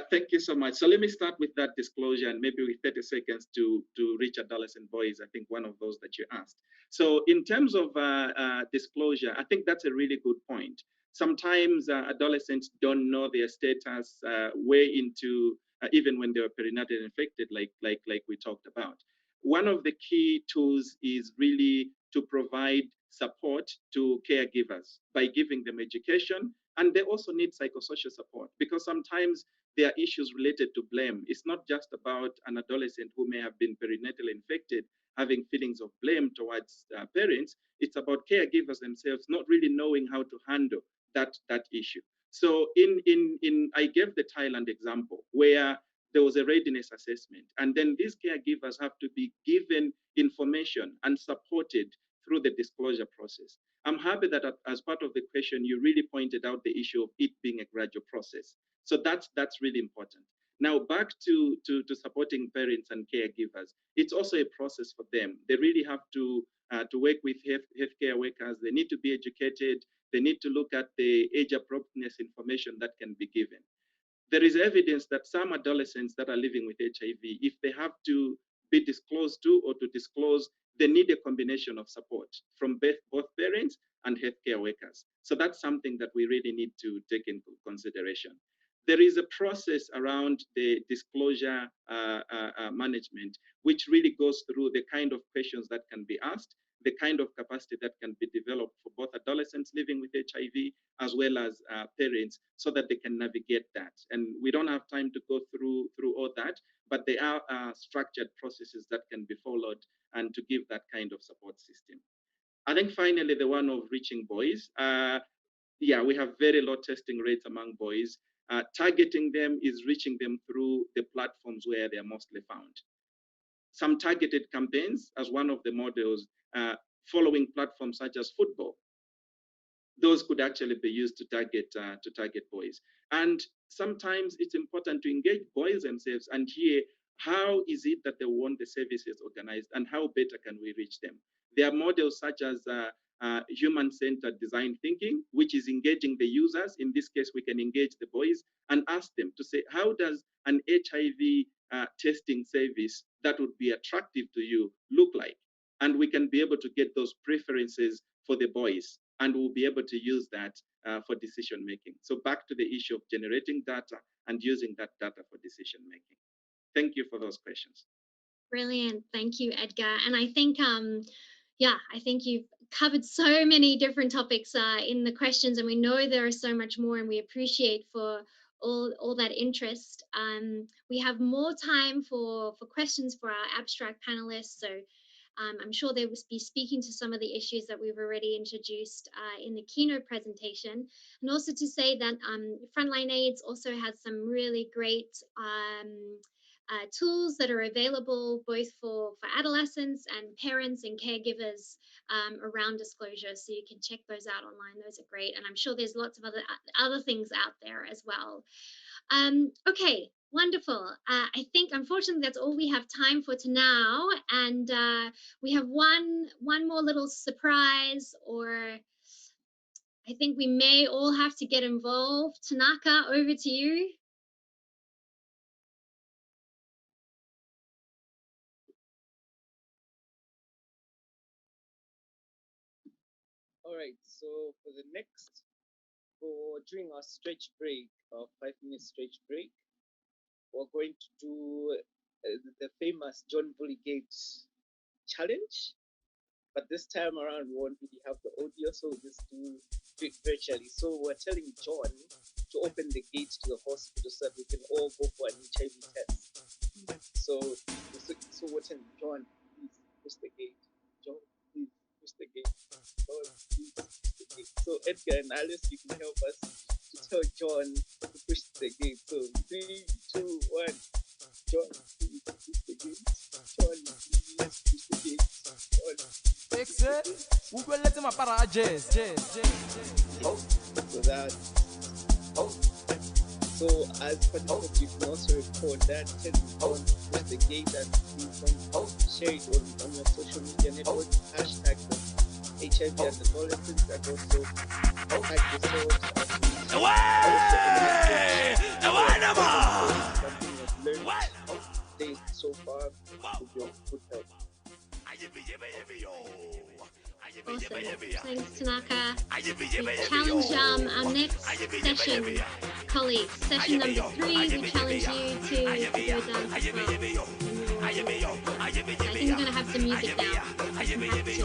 Thank you so much. So let me start with that disclosure, and maybe with 30 seconds to reach adolescent boys. I think one of those that you asked. So in terms of disclosure, I think that's a really good point. Sometimes adolescents don't know their status way into even when they were perinatally infected, like we talked about. One of the key tools is really to provide support to caregivers by giving them education, and they also need psychosocial support because sometimes there are issues related to blame. It's not just about an adolescent who may have been perinatally infected having feelings of blame towards parents. It's about caregivers themselves not really knowing how to handle that issue. So I gave the Thailand example where there was a readiness assessment, and then these caregivers have to be given information and supported through the disclosure process. I'm happy that as part of the question, you really pointed out the issue of it being a gradual process. So that's really important. Now back to supporting parents and caregivers. It's also a process for them. They really have to work with healthcare workers. They need to be educated. They need to look at the age appropriateness information that can be given. There is evidence that some adolescents that are living with HIV, if they have to be disclosed to or to disclose, they need a combination of support from both parents and healthcare workers. So that's something that we really need to take into consideration. There is a process around the disclosure management, which really goes through the kind of questions that can be asked, the kind of capacity that can be developed for both adolescents living with HIV as well as parents, so that they can navigate that. And we don't have time to go through all that, but there are structured processes that can be followed and to give that kind of support system. I think finally the one of reaching boys. Yeah, we have very low testing rates among boys. Targeting them is reaching them through the platforms where they are mostly found. Some targeted campaigns as one of the models, following platforms such as football. Those could actually be used to target boys. And sometimes it's important to engage boys themselves and hear how is it that they want the services organized and how better can we reach them. There are models such as human-centered design thinking, which is engaging the users. In this case, we can engage the boys and ask them to say, how does an HIV testing service that would be attractive to you look like? And we can be able to get those preferences for the boys, and we'll be able to use that for decision making. So back to the issue of generating data and using that data for decision making. Thank you for those questions. Brilliant. Thank you, Edgar. And I think, I think you've covered so many different topics in the questions, and we know there is so much more, and we appreciate for all that interest. We have more time for questions for our abstract panelists, so I'm sure they will be speaking to some of the issues that we've already introduced in the keynote presentation. And also to say that Frontline AIDS also has some really great tools that are available both for adolescents and parents and caregivers around disclosure. So you can check those out online. Those are great. And I'm sure there's lots of other things out there as well. Okay, wonderful. I think unfortunately that's all we have time for now. And we have one more little surprise, or I think we may all have to get involved. Tanaka, over to you. All right, so during our stretch break, our 5-minute stretch break, we're going to do the famous John Bulligate challenge. But this time around, we won't really have the audio, so we'll just do it virtually. So we're telling John to open the gate to the hospital so that we can all go for an HIV test. So we're telling John, please push the gate. John, please push the gate. John, please push the gate. So Edgar and Alice, you can help us to tell John to push the gate. So 3, 2, 1. John, please push the gate. John, please push the gate. John. So as participants, you can also record that, tell John to push the gate, and you can share it on your social media network, hashtag HIV Adolescence, and also tag yourselves as something you've learned today so far with your good help. Awesome. Thanks, Tanaka. We challenge our next session, colleagues. Session number 3, we challenge you to do a dance as well. I think we're going to have some music now. Some practice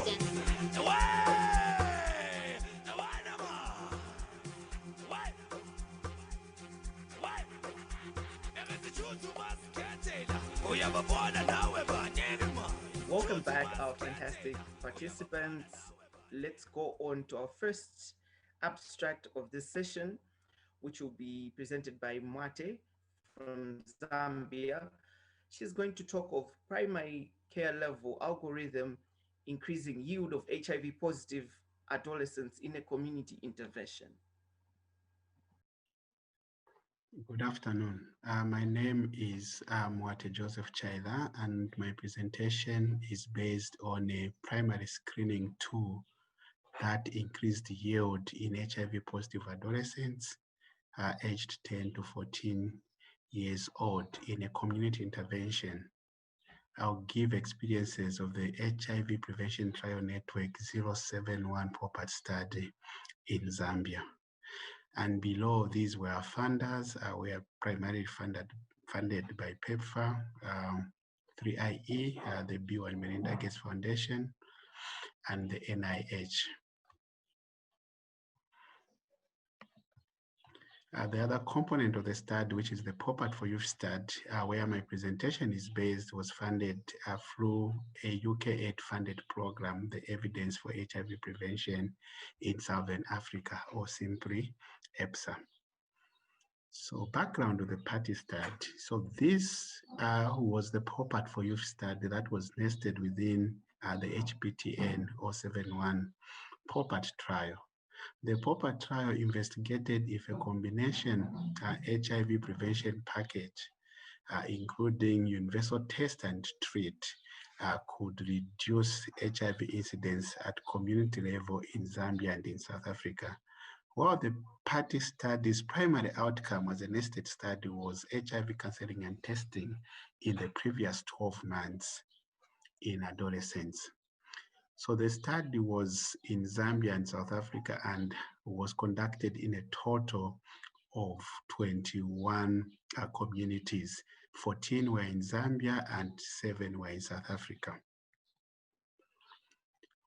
dance. Welcome back, our fantastic participants. Let's go on to our first abstract of this session, which will be presented by Mate from Zambia. She's going to talk of primary care level algorithm increasing yield of HIV positive adolescents in a community intervention. Good afternoon. My name is Mwate Joseph Chaida, and my presentation is based on a primary screening tool that increased yield in HIV positive adolescents aged 10 to 14 years old in a community intervention. I'll give experiences of the HIV Prevention Trial Network 071 pop-up study in Zambia. And below these were funders, were primarily funded by PEPFAR, 3IE, the Bill and Melinda Gates Foundation, and the NIH. The other component of the study, which is the Pop-Up for Youth study, where my presentation is based, was funded through a UK aid-funded program, the Evidence for HIV Prevention in Southern Africa, or simply EPSA. So background of the party study. So this was the Pop-Up for Youth study that was nested within the HPTN 071 Pop-Up trial. The Pop-Up trial investigated if a combination HIV prevention package, including universal test and treat, could reduce HIV incidence at community level in Zambia and in South Africa. While the party study's primary outcome as a nested study was HIV counseling and testing in the previous 12 months in adolescents. So the study was in Zambia and South Africa and was conducted in a total of 21 communities. 14 were in Zambia and 7 were in South Africa.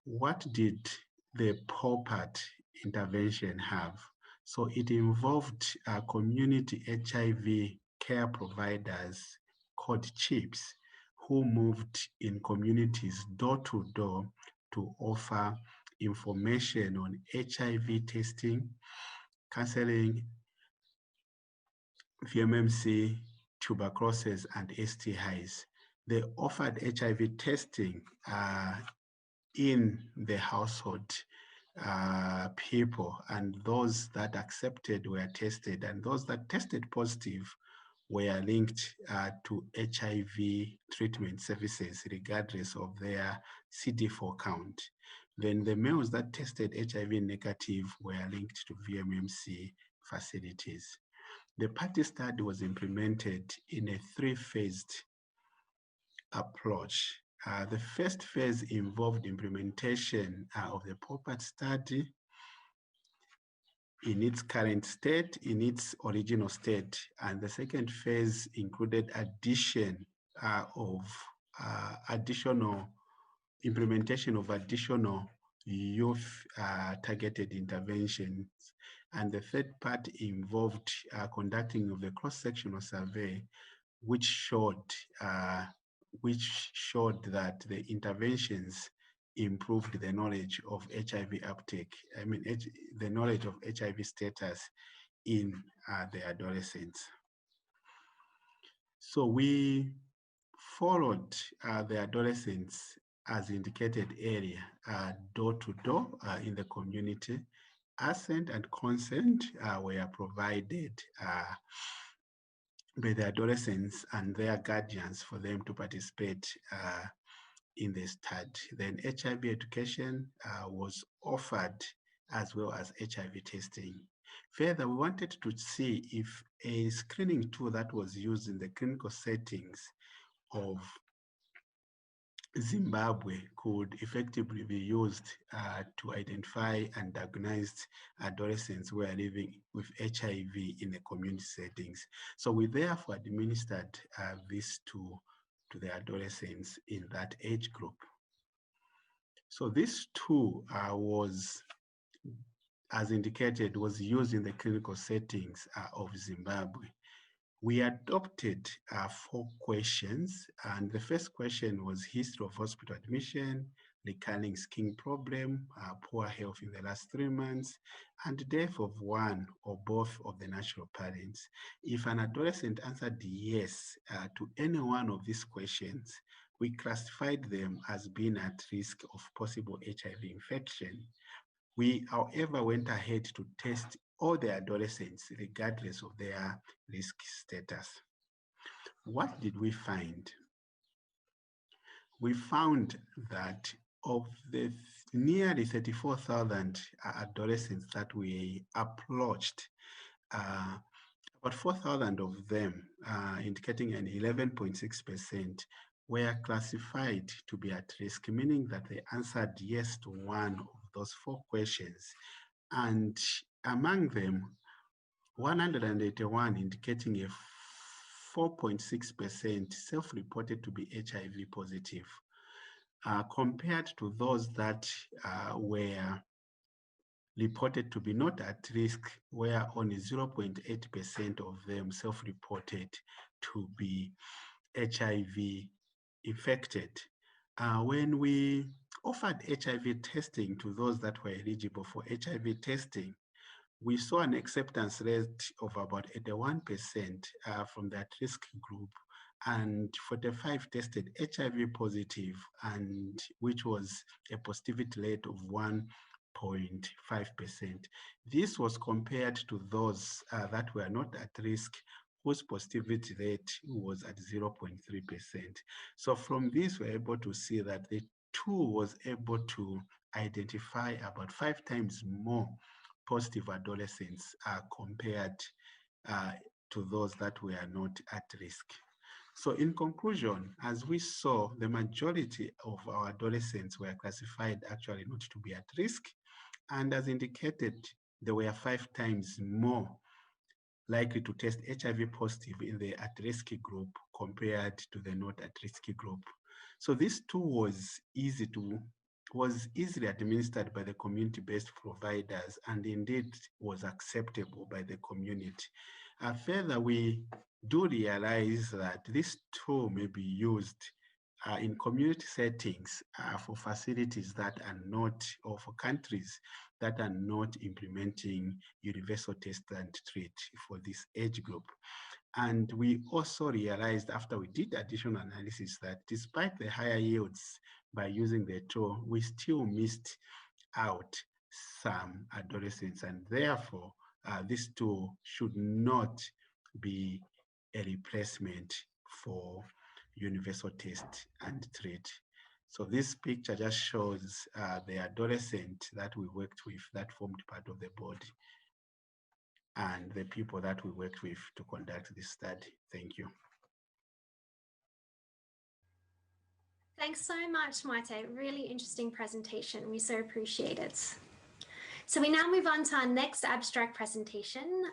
What did the POPAT intervention have? So it involved community HIV care providers called CHIPs who moved in communities door to door to offer information on HIV testing, counseling, VMMC, tuberculosis, and STIs. They offered HIV testing in the household people, and those that accepted were tested, and those that tested positive were linked to HIV treatment services regardless of their CD4 count. Then the males that tested HIV negative were linked to VMMC facilities. The party study was implemented in a 3-phased approach. The first phase involved implementation of the POPAT study in its current state, in its original state. And the second phase included addition of additional implementation of additional youth targeted interventions. And the third part involved conducting of the cross-sectional survey, which showed that the interventions improved the knowledge of HIV uptake, the knowledge of HIV status in the adolescents. So we followed the adolescents as indicated earlier, door to door in the community. Assent and consent were provided by the adolescents and their guardians for them to participate in the study. Then HIV education was offered as well as HIV testing. Further, we wanted to see if a screening tool that was used in the clinical settings of Zimbabwe could effectively be used to identify and diagnose adolescents who are living with HIV in the community settings. So we therefore administered this to the adolescents in that age group. So this tool was, as indicated, was used in the clinical settings of Zimbabwe. We adopted 4 questions, and the first question was history of hospital admission, recurring skin problem, poor health in the last 3 months, and death of one or both of the natural parents. If an adolescent answered yes to any one of these questions, we classified them as being at risk of possible HIV infection. We, however, went ahead to test all the adolescents regardless of their risk status. What did we find? We found that of the nearly 34,000 adolescents that we approached, about 4,000 of them, indicating an 11.6%, were classified to be at risk, meaning that they answered yes to one of those 4 questions. And among them, 181 indicating a 4.6% self-reported to be HIV positive, compared to those that were reported to be not at risk, where only 0.8% of them self-reported to be HIV infected. When we offered HIV testing to those that were eligible for HIV testing, we saw an acceptance rate of about 81% from the at-risk group, and 45 tested HIV positive, and which was a positivity rate of 1.5%. This was compared to those that were not at risk, whose positivity rate was at 0.3%. So from this, we're able to see that the tool was able to identify about 5 times more positive adolescents compared to those that were not at risk. So in conclusion, as we saw, the majority of our adolescents were classified actually not to be at risk. And as indicated, they were 5 times more likely to test HIV positive in the at-risk group compared to the not at-risk group. So this tool was easily administered by the community-based providers, and indeed was acceptable by the community. Further, we do realize that this tool may be used in community settings for facilities that are not, or for countries that are not implementing universal test and treat for this age group. And we also realized after we did additional analysis that despite the higher yields by using the tool, we still missed out some adolescents, and therefore this tool should not be a replacement for universal test and treat. So this picture just shows the adolescent that we worked with that formed part of the board and the people that we worked with to conduct this study. Thank you. Thanks so much, Maite. Really interesting presentation. We so appreciate it. So we now move on to our next abstract presentation.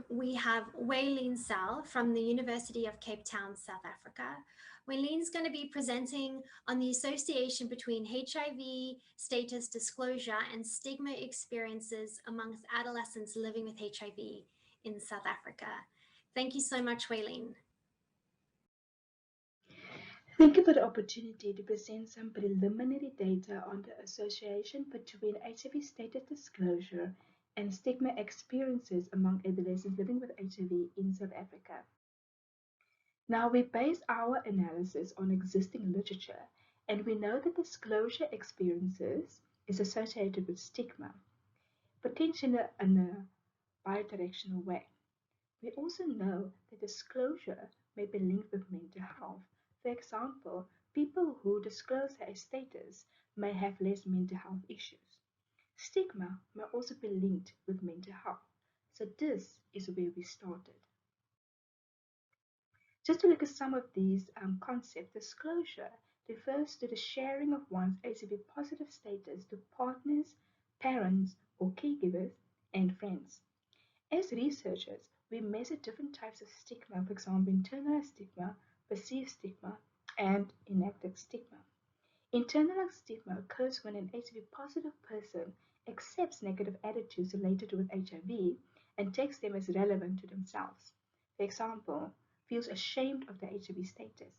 We have Waylene Sal from the University of Cape Town, South Africa. Waylene's going to be presenting on the association between HIV status disclosure and stigma experiences amongst adolescents living with HIV in South Africa. Thank you so much, Waylene. Thank you for the opportunity to present some preliminary data on the association between HIV status disclosure and stigma experiences among adolescents living with HIV in South Africa. Now, we base our analysis on existing literature, and we know that disclosure experiences is associated with stigma, potentially in a bidirectional way. We also know that disclosure may be linked with mental health. For example, people who disclose their status may have less mental health issues. Stigma may also be linked with mental health. So this is where we started. Just to look at some of these concepts, disclosure refers to the sharing of one's HIV positive status to partners, parents, or caregivers, and friends. As researchers, we measure different types of stigma, for example, internalized stigma, perceived stigma, and enacted stigma. Internalized stigma occurs when an HIV positive person accepts negative attitudes related with HIV and takes them as relevant to themselves. For example, feels ashamed of their HIV status.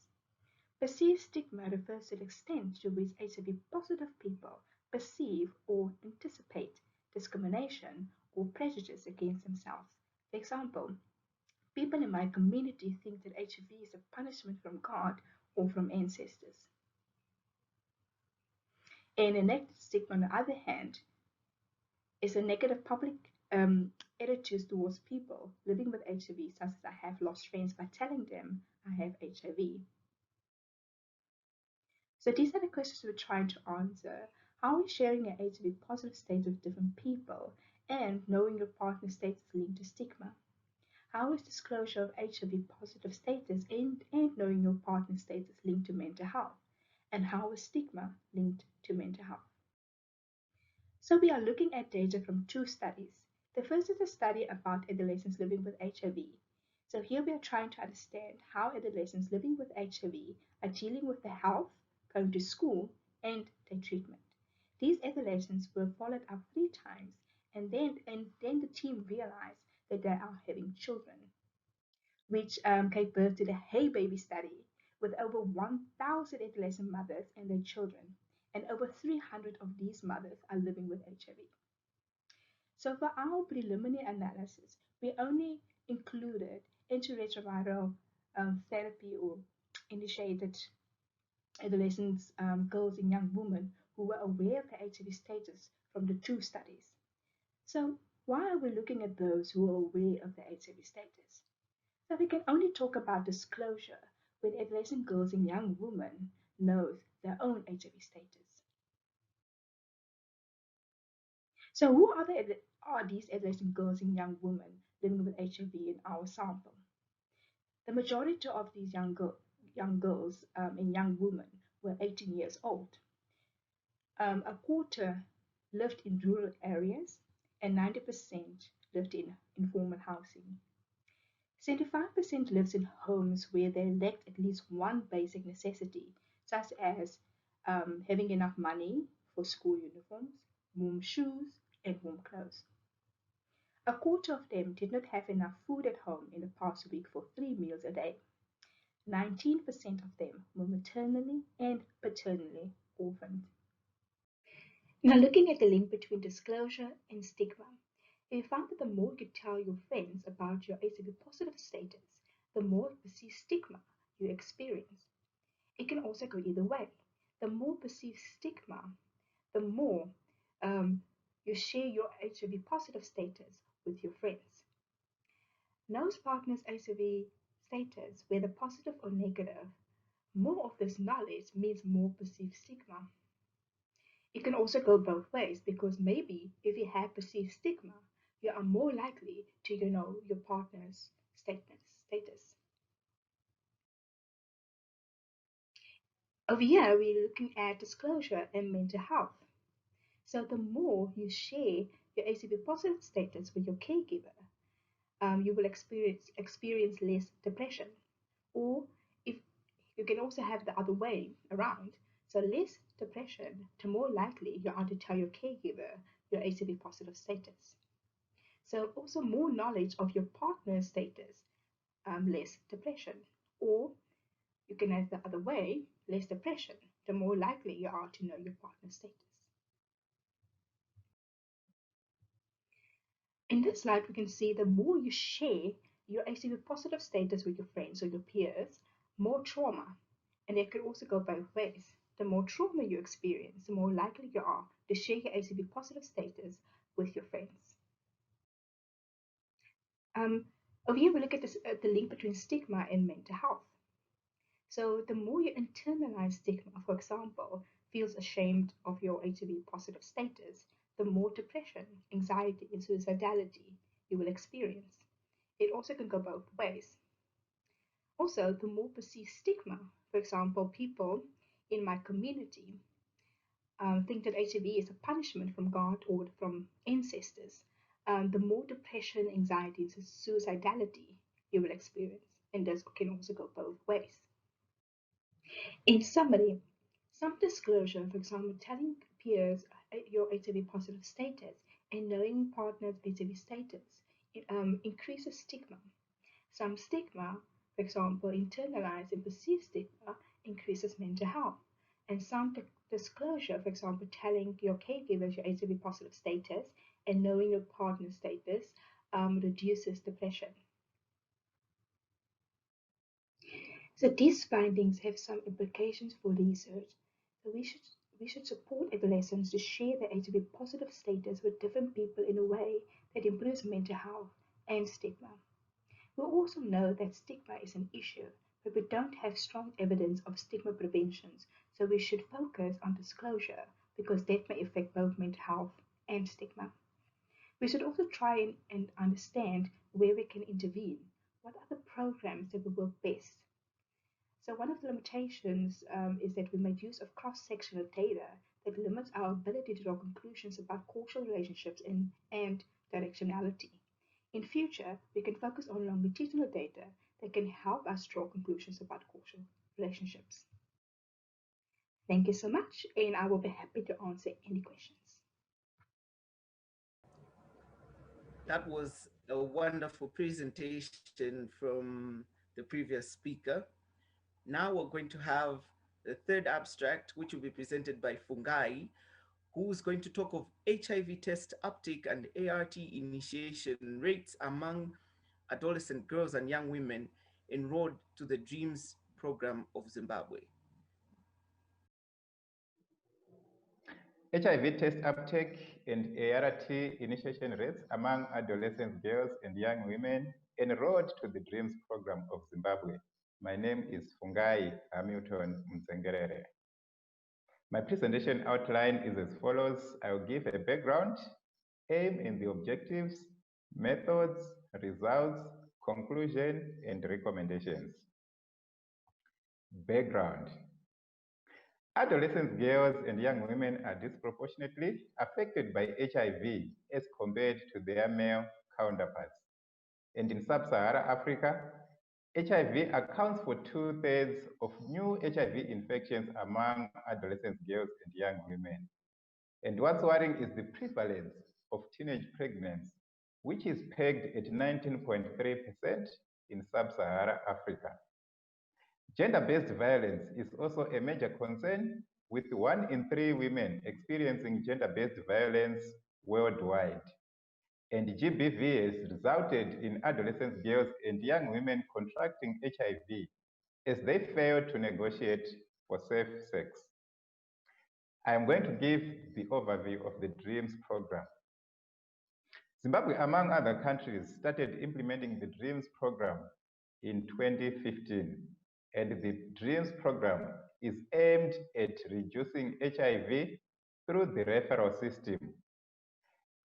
Perceived stigma refers to the extent to which HIV positive people perceive or anticipate discrimination or prejudice against themselves. For example, people in my community think that HIV is a punishment from God or from ancestors. An enacted stigma, on the other hand, is a negative public attitudes towards people living with HIV, such as I have lost friends by telling them I have HIV. So these are the questions we're trying to answer. How is sharing an HIV positive state with different people and knowing your partner's status linked to stigma? How is disclosure of HIV positive status and knowing your partner's status linked to mental health? And how is stigma linked to mental health? So we are looking at data from two studies. The first is a study about adolescents living with HIV. So here we are trying to understand how adolescents living with HIV are dealing with their health, going to school, and their treatment. These adolescents were followed up 3 times, and then the team realized that they are having children, which gave birth to the Hey Baby study, with over 1,000 adolescent mothers and their children, and over 300 of these mothers are living with HIV. So for our preliminary analysis, we only included antiretroviral therapy or initiated adolescents, girls and young women who were aware of the HIV status from the two studies. So why are we looking at those who are aware of the HIV status? So we can only talk about disclosure when adolescent girls and young women knows their own HIV status. So who are these adolescent girls and young women living with HIV in our sample? The majority of these young girls and young women were 18 years old. A quarter lived in rural areas and 90% lived in informal housing. 75% lives in homes where they lacked at least one basic necessity, such as having enough money for school uniforms, warm shoes, and warm clothes. A quarter of them did not have enough food at home in the past week for 3 meals a day. 19% of them were maternally and paternally orphaned. Now, looking at the link between disclosure and stigma, we found that the more you tell your friends about your HIV positive status, the more perceived stigma you experience. It can also go either way. The more perceived stigma, the more you share your HIV positive status with your friends. Knows partners' HIV status, whether positive or negative, more of this knowledge means more perceived stigma. It can also go both ways because maybe if you have perceived stigma, you are more likely to your partner's status. Over here, we're looking at disclosure and mental health. So the more you share your HIV positive status with your caregiver, you will experience less depression. Or if you can also have the other way around. So less depression, the more likely you are to tell your caregiver your HIV positive status. So also more knowledge of your partner's status, less depression. Or you can have the other way, less depression, the more likely you are to know your partner's status. In this slide, we can see the more you share your HIV positive status with your friends or your peers, more trauma. And it could also go both ways. The more trauma you experience, the more likely you are to share your HIV positive status with your friends. Over here, we look at the link between stigma and mental health. So the more you internalize stigma, for example, feels ashamed of your HIV positive status, the more depression, anxiety, and suicidality you will experience. It also can go both ways. Also, the more perceived stigma, for example, people in my community think that HIV is a punishment from God or from ancestors, the more depression, anxiety, and suicidality you will experience. And this can also go both ways. In summary, some disclosure, for example, telling peers your HIV positive status and knowing partner's HIV status increases stigma. Some stigma, for example, internalized and perceived stigma, increases mental health. And some disclosure, for example, telling your caregivers your HIV positive status and knowing your partner's status reduces depression. So these findings have some implications for research. So we should support adolescents to share their HIV positive status with different people in a way that improves mental health and stigma. We also know that stigma is an issue, but we don't have strong evidence of stigma preventions, so we should focus on disclosure because that may affect both mental health and stigma. We should also try and understand where we can intervene. What are the programs that will work best? So one of the limitations is that we make use of cross-sectional data that limits our ability to draw conclusions about causal relationships and directionality. In future, we can focus on longitudinal data that can help us draw conclusions about causal relationships. Thank you so much, and I will be happy to answer any questions. That was a wonderful presentation from the previous speaker. Now we're going to have the third abstract, which will be presented by Fungai, who's going to talk of HIV test uptake and ART initiation rates among adolescent girls and young women enrolled to the DREAMS program of Zimbabwe. HIV test uptake and ART initiation rates among adolescent girls and young women enrolled to the DREAMS program of Zimbabwe. My name is Fungai Hamilton Mtsengerere. My presentation outline is as follows. I will give a background, aim and the objectives, methods, results, conclusion, and recommendations. Background. Adolescent girls and young women are disproportionately affected by HIV as compared to their male counterparts. And in sub-Saharan Africa, HIV accounts for 2/3 of new HIV infections among adolescent girls and young women. And what's worrying is the prevalence of teenage pregnancy, which is pegged at 19.3% in sub-Saharan Africa. Gender-based violence is also a major concern, with 1 in 3 women experiencing gender-based violence worldwide. And GBV has resulted in adolescent girls and young women contracting HIV as they fail to negotiate for safe sex. I am going to give the overview of the DREAMS program. Zimbabwe, among other countries, started implementing the DREAMS program in 2015. And the DREAMS program is aimed at reducing HIV through the referral system.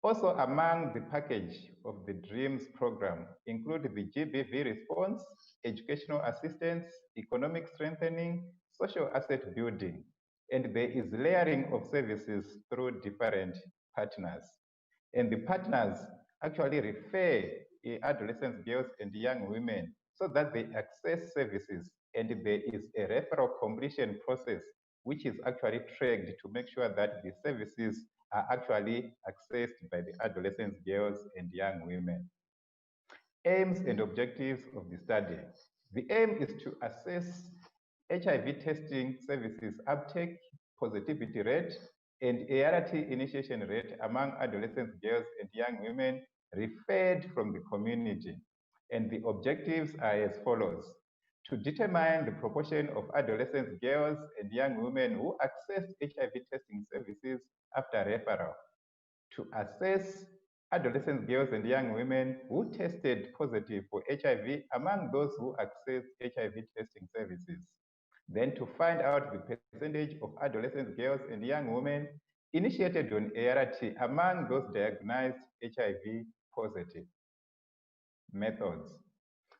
Also among the package of the DREAMS program include the GBV response, educational assistance, economic strengthening, social asset building, and there is layering of services through different partners. And the partners actually refer adolescent girls and young women so that they access services, and there is a referral completion process which is actually tracked to make sure that the services are actually accessed by the adolescent girls and young women. Aims and objectives of the study. The aim is to assess HIV testing services uptake, positivity rate, and ART initiation rate among adolescent girls and young women referred from the community. And the objectives are as follows: to determine the proportion of adolescent girls and young women who accessed HIV testing services after referral, to assess adolescent girls and young women who tested positive for HIV among those who accessed HIV testing services, then to find out the percentage of adolescent girls and young women initiated on ART among those diagnosed HIV positive. Methods.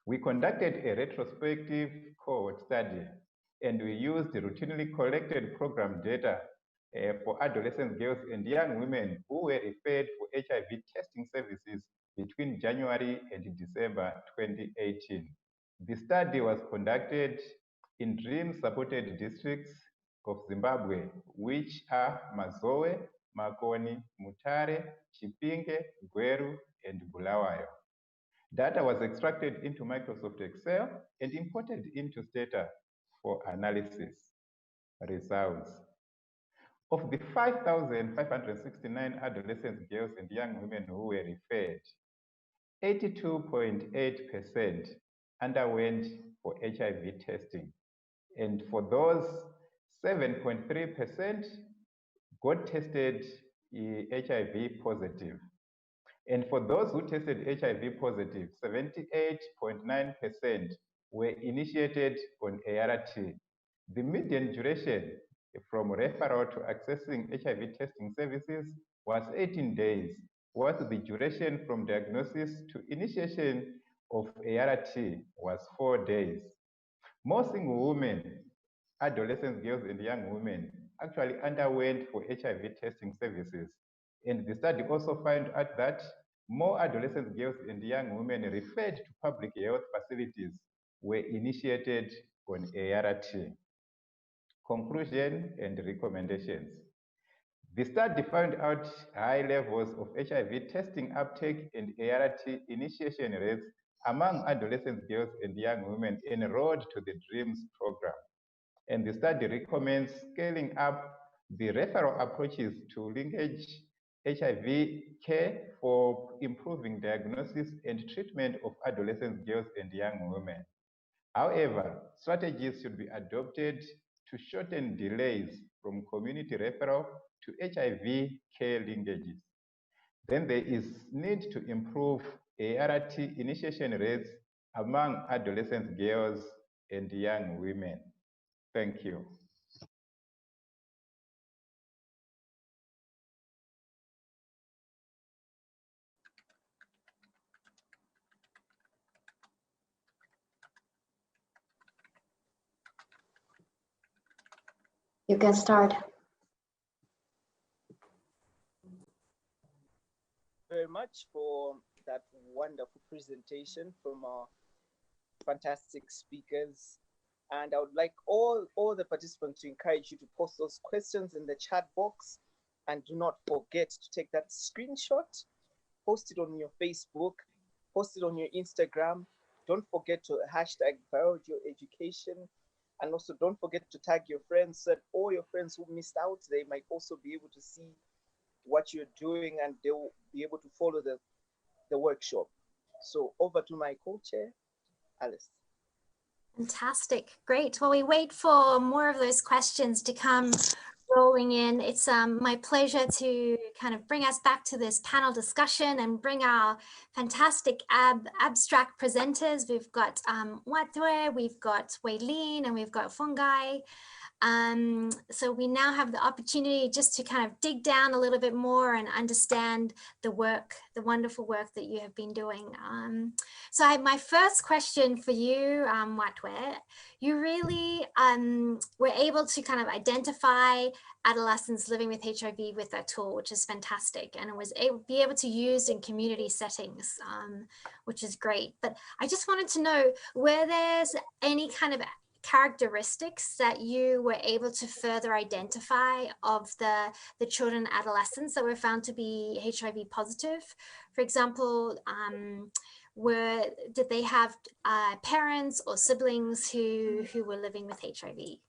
We conducted a retrospective cohort study, and we used routinely collected program data for adolescent girls and young women who were referred for HIV testing services between January and December 2018. The study was conducted in DREAM-supported districts of Zimbabwe, which are Mazoe, Makoni, Mutare, Chipinge, Gweru, and Bulawayo. Data was extracted into Microsoft Excel and imported into Stata for analysis. Results. Of the 5,569 adolescent girls and young women who were referred, 82.8% underwent for HIV testing. And for those, 7.3% got tested HIV positive. And for those who tested HIV positive, 78.9% were initiated on ART. The median duration from referral to accessing HIV testing services was 18 days, whilst the duration from diagnosis to initiation of ART was 4 days. Most single women, adolescent girls and young women actually underwent for HIV testing services. And the study also found out that more adolescent girls and young women referred to public health facilities were initiated on ART. Conclusion and recommendations. The study found out high levels of HIV testing uptake and ART initiation rates among adolescent girls and young women enrolled to the DREAMS program. And the study recommends scaling up the referral approaches to linkage HIV care for improving diagnosis and treatment of adolescent girls and young women. However, strategies should be adopted to shorten delays from community referral to HIV care linkages. Then there is need to improve ART initiation rates among adolescent girls and young women. Thank you. You can start. Very much for that wonderful presentation from our fantastic speakers. And I would like all the participants to encourage you to post those questions in the chat box. And do not forget to take that screenshot, post it on your Facebook, post it on your Instagram. Don't forget to hashtag Biology Education. And also don't forget to tag your friends so that all your friends who missed out, they might also be able to see what you're doing and they'll be able to follow the workshop. So over to my co-chair, Alice. Fantastic. Great. While we wait for more of those questions to come rolling in, it's my pleasure to kind of bring us back to this panel discussion and bring our fantastic abstract presenters. We've got Watwe, we've got Waylene, and we've got Fungai. So we now have the opportunity just to kind of dig down a little bit more and understand the work, the wonderful work that you have been doing. So my first question for you, Watwe, you really were able to kind of identify adolescents living with HIV with that tool, which is fantastic, and it was be able to use in community settings, which is great. But I just wanted to know, were there any kind of characteristics that you were able to further identify of the children and adolescents that were found to be HIV positive? For example, did they have parents or siblings who were living with HIV?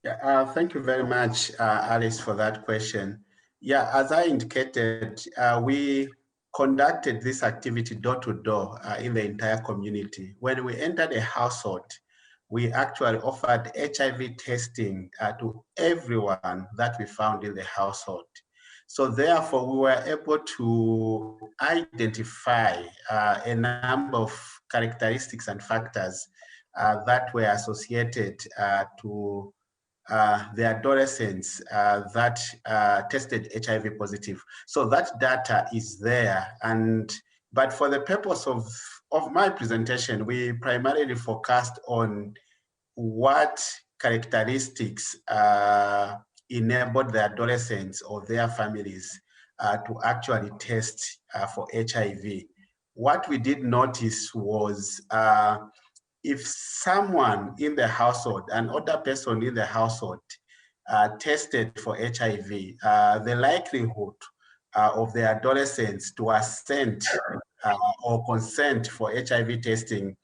Yeah, thank you very much, Alice, for that question. Yeah, as I indicated, we conducted this activity door to door in the entire community. When we entered a household, we actually offered HIV testing to everyone that we found in the household. So therefore, we were able to identify a number of characteristics and factors that were associated to the adolescents that tested HIV positive. So that data is there. But for the purpose of my presentation, we primarily focused on what characteristics enabled the adolescents or their families to actually test for HIV. What we did notice was if someone in the household, an older person in the household, tested for HIV, the likelihood of the adolescents to assent or consent for HIV testing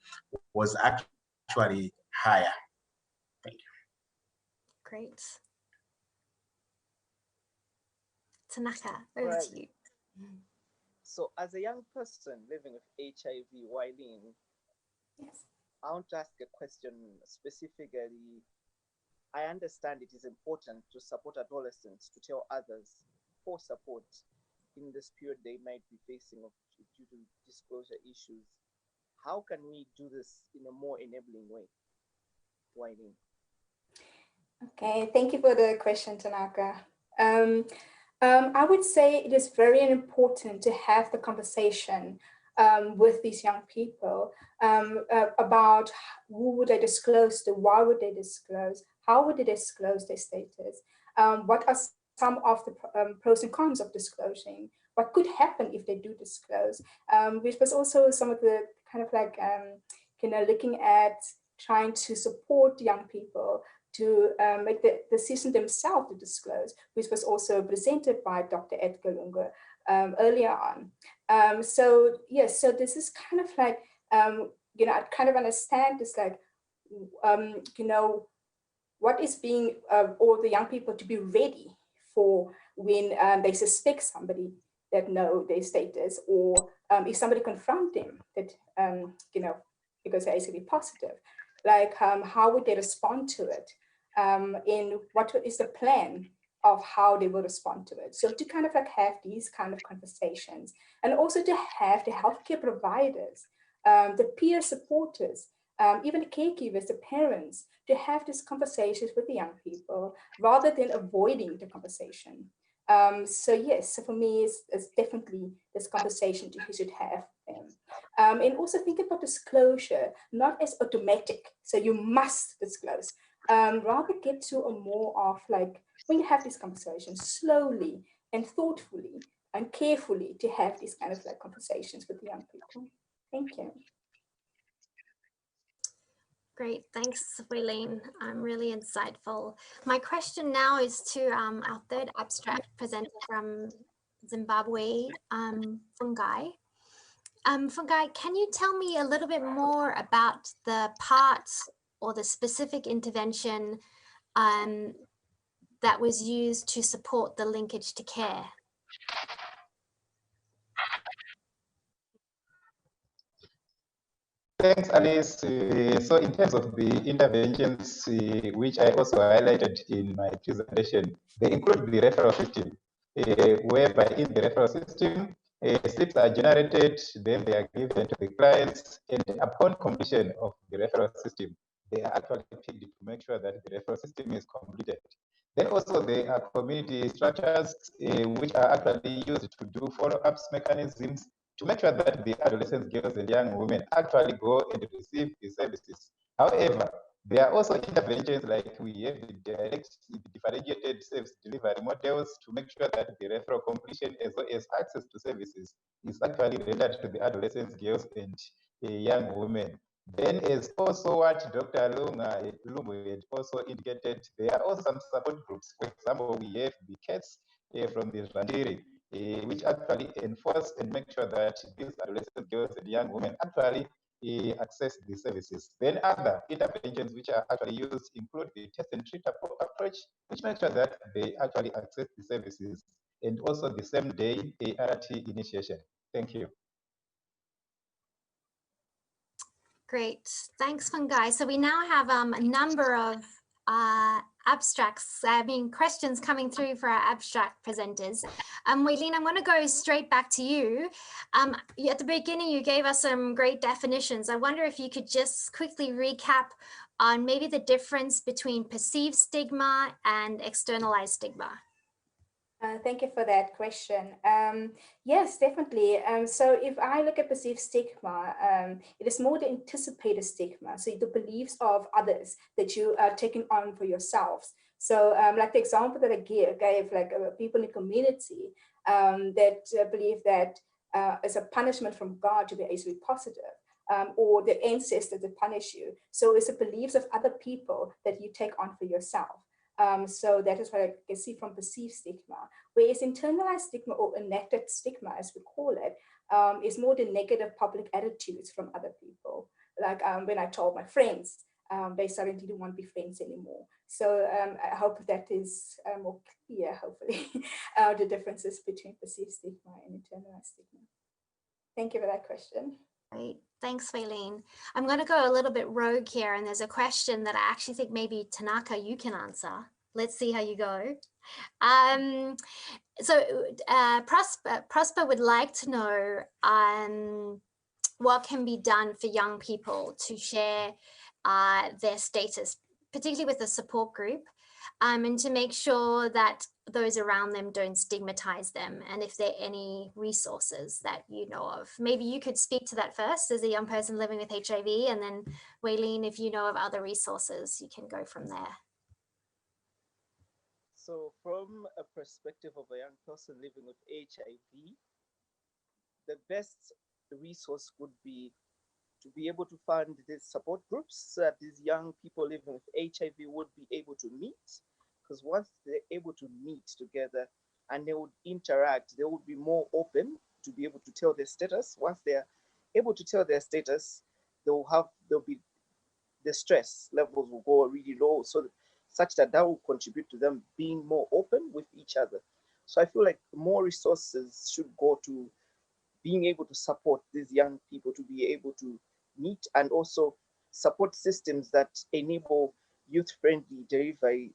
was actually higher. Thank you. Great. Tanaka, over to you. So as a young person living with HIV, Waylene, yes, I want to ask a question specifically. I understand it is important to support adolescents to tell others for support in this period they might be facing due to disclosure issues. How can we do this in a more enabling way? Waylene. Okay, thank you for the question, Tanaka. I would say it is very important to have the conversation with these young people about who would they disclose to, why would they disclose, how would they disclose their status, what are some of the pros and cons of disclosing, what could happen if they do disclose, which was also some of the kind of like, looking at trying to support young people to make the decision themselves to disclose, which was also presented by Dr. Edgar Lunge earlier on. So yes, so this is kind of like, I kind of understand this, like, what is being, or the young people to be ready for when they suspect somebody that know their status, or if somebody confront them that, because they're HIV positive, like how would they respond to it? And what is the plan of how they will respond to it? So to kind of like have these kind of conversations, and also to have the healthcare providers, the peer supporters, even the caregivers, the parents, to have these conversations with the young people rather than avoiding the conversation. So yes, so for me, it's definitely this conversation you should have them. And also think about disclosure, not as automatic, so you must disclose. Rather get to a more of like, when you have these conversations, slowly and thoughtfully and carefully to have these kind of like conversations with the young people. Thank you. Great, thanks, Wileen. Really insightful. My question now is to our third abstract presenter from Zimbabwe, Fungai. Fungai, can you tell me a little bit more about the part or the specific intervention that was used to support the linkage to care? Thanks, Alice. So in terms of the interventions, which I also highlighted in my presentation, they include the referral system, whereby in the referral system, slips are generated, then they are given to the clients, and upon completion of the referral system, they are actually picked to make sure that the referral system is completed. Then also there are community structures which are actually used to do follow-ups mechanisms to make sure that the adolescent girls and young women actually go and receive the services. However, there are also interventions like we have the differentiated service delivery models to make sure that the referral completion as well as access to services is actually rendered to the adolescent girls and young women. Then, as also what Dr. Lungu had also indicated, there are also some support groups. For example, we have the CATS from the Randiri, which actually enforce and make sure that these adolescent girls and young women actually access the services. Then other interventions which are actually used include the test and treat approach, which makes sure that they actually access the services, and also the same day ART initiation. Thank you. Great, thanks, Fungai. So we now have a number of abstracts, questions coming through for our abstract presenters. Wileen, I'm going to go straight back to you. At the beginning, you gave us some great definitions. I wonder if you could just quickly recap on maybe the difference between perceived stigma and externalized stigma. Thank you for that question. Yes, definitely. So if I look at perceived stigma, it is more the anticipated stigma. So the beliefs of others that you are taking on for yourselves. So like the example that I gave like people in the community that believe that as a punishment from God to be HIV positive. Or the ancestors that punish you. So it's the beliefs of other people that you take on for yourself. So that is what I can see from perceived stigma. Whereas internalized stigma, or enacted stigma as we call it, is more the negative public attitudes from other people. Like when I told my friends, they suddenly didn't want to be friends anymore. So I hope that is more clear, hopefully, the differences between perceived stigma and internalized stigma. Thank you for that question. Great. Thanks, Wileen. I'm going to go a little bit rogue here, and there's a question that I actually think maybe Tanaka, you can answer. Let's see how you go. Prosper would like to know what can be done for young people to share their status, particularly with the support group, and to make sure that those around them don't stigmatize them, and if there are any resources that you know of. Maybe you could speak to that first as a young person living with HIV, and then Waylene, if you know of other resources, you can go from there. So from a perspective of a young person living with HIV, the best resource would be to be able to fund these support groups so that these young people living with HIV would be able to meet. Because once they're able to meet together and they would interact, they would be more open to be able to tell their status. Once they're able to tell their status, the stress levels will go really low, so such that will contribute to them being more open with each other. So I feel like more resources should go to being able to support these young people to be able to meet, and also support systems that enable youth-friendly delivery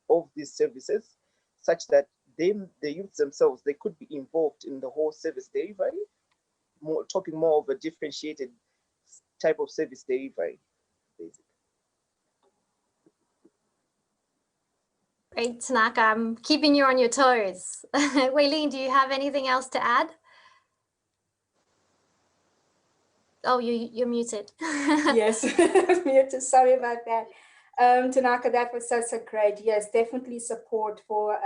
of these services, such that the youth themselves, they could be involved in the whole service delivery, talking more of a differentiated type of service delivery, basically. Great, Tanaka, I'm keeping you on your toes. Waylene, do you have anything else to add? Oh, you're muted. Yes, muted. Sorry about that. Tanaka, that was so great. Yes, definitely support for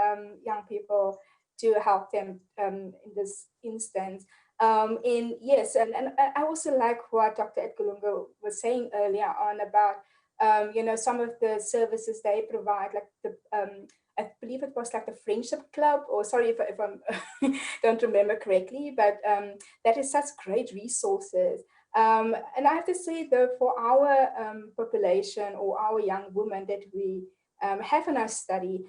young people to help them in this instance. And yes, and I also like what Dr. Edgalunga was saying earlier on about some of the services they provide, like the I believe it was like the Friendship Club, or sorry if I don't remember correctly, but that is such great resources. And I have to say, though, for our population or our young women that we have in our study,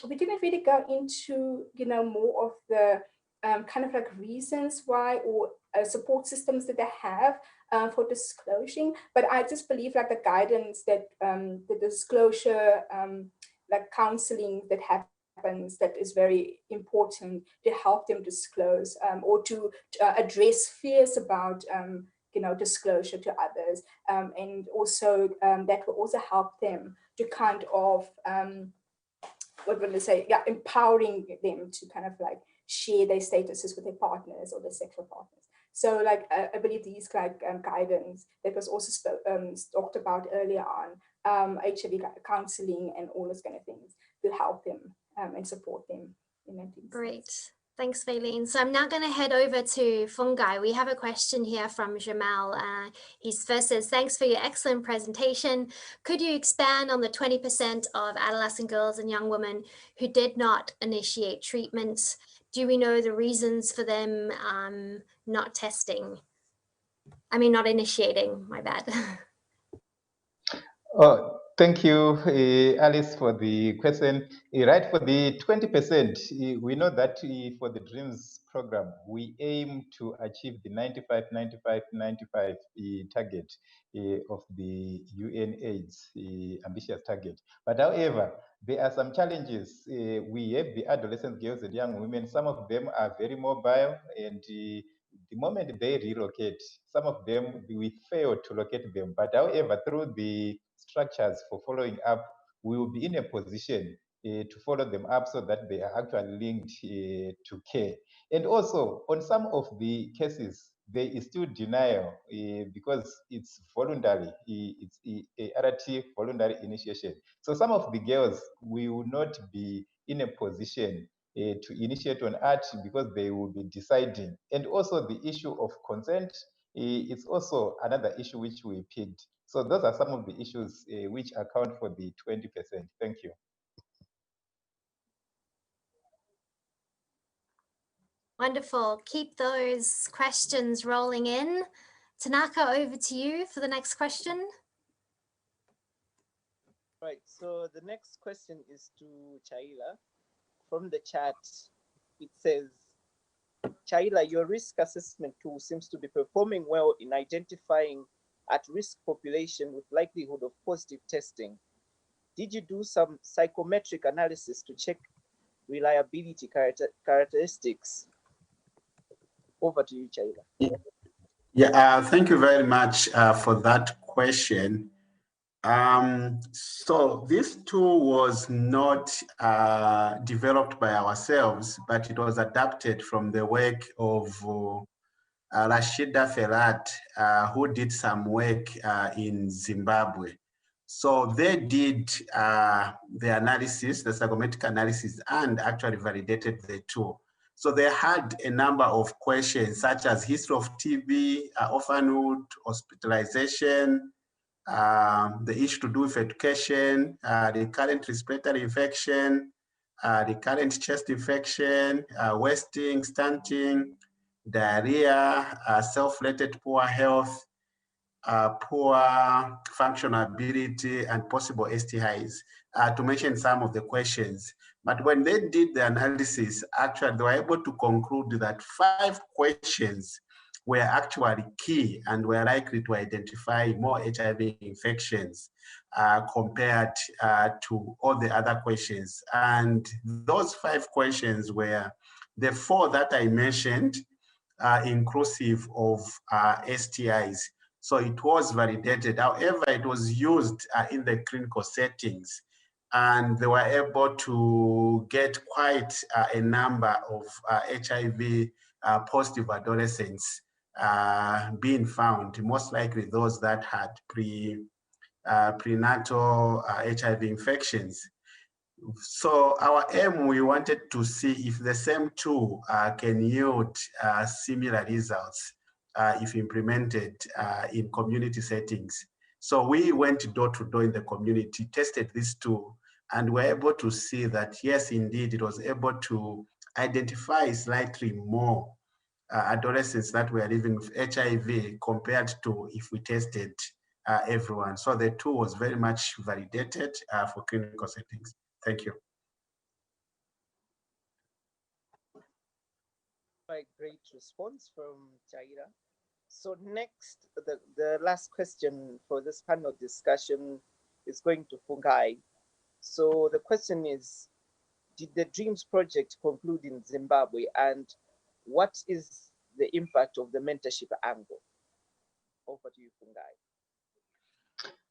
we didn't really go into, more of the kind of like reasons why, or support systems that they have for disclosing. But I just believe like the guidance that the disclosure, like counseling that happens, that is very important to help them disclose, or to address fears about disclosure to others, and also that will also help them to kind of what would I say? Yeah, empowering them to kind of like share their statuses with their partners or their sexual partners. So like I believe these like guidance that was also talked about earlier on, HIV counseling and all those kind of things will help them and support them in that instance. Great. Thanks, Waylene. So I'm now going to head over to Fungai. We have a question here from Jamal. He first says, thanks for your excellent presentation. Could you expand on the 20% of adolescent girls and young women who did not initiate treatment? Do we know the reasons for them not initiating, my bad. Oh, thank you, Alice, for the question. Right, for the 20%, we know that for the DREAMS program, we aim to achieve the 95, 95, 95 target of the UNAIDS ambitious target. But however, there are some challenges. We have the adolescent girls and young women. Some of them are very mobile, and the moment they relocate, some of them, we fail to locate them. But however, through the structures for following up, we will be in a position to follow them up so that they are actually linked to care. And also, on some of the cases, there is still denial because it's voluntary, it's a RT voluntary initiation. So some of the girls will not be in a position to initiate on art because they will be deciding. And also the issue of consent is also another issue which we picked. So those are some of the issues which account for the 20%. Thank you. Wonderful. Keep those questions rolling in. Tanaka, over to you for the next question. Right, so the next question is to Chaila. From the chat, it says, Chaila, your risk assessment tool seems to be performing well in identifying at-risk population with likelihood of positive testing. Did you do some psychometric analysis to check reliability characteristics? Over to you, Chaila. Yeah, thank you very much for that question. So this tool was not developed by ourselves, but it was adapted from the work of Rashida Ferrat, who did some work in Zimbabwe. So they did the analysis, the psychometric analysis, and actually validated the tool. So they had a number of questions such as history of TB, orphanhood, hospitalization, the issue to do with education, the current respiratory infection, the current chest infection, wasting, stunting, diarrhea, self-rated poor health, poor functional ability, and possible STIs, to mention some of the questions. But when they did the analysis, actually, they were able to conclude that 5 questions were actually key and were likely to identify more HIV infections compared to all the other questions. And those 5 questions were the 4 that I mentioned, inclusive of STIs. So it was validated. However, it was used in the clinical settings, and they were able to get quite a number of HIV positive adolescents being found, most likely those that had prenatal HIV infections. So our aim, we wanted to see if the same tool can yield similar results if implemented in community settings. So we went door to door in the community, tested this tool, and were able to see that, yes, indeed, it was able to identify slightly more adolescents that were living with HIV compared to if we tested everyone. So the tool was very much validated for clinical settings. Thank you. A great response from Chaira. So next, the last question for this panel discussion is going to Fungai. So the question is, did the DREAMS project conclude in Zimbabwe, and what is the impact of the mentorship angle? Over to you, Fungai.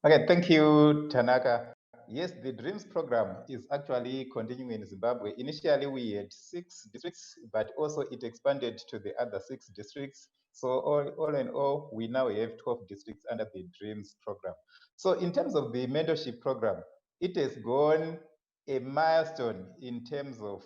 Okay, thank you, Tanaka. Yes, the DREAMS program is actually continuing in Zimbabwe. Initially, we had 6 districts, but also it expanded to the other 6 districts. So all in all, we now have 12 districts under the DREAMS program. So in terms of the mentorship program, it has gone a milestone in terms of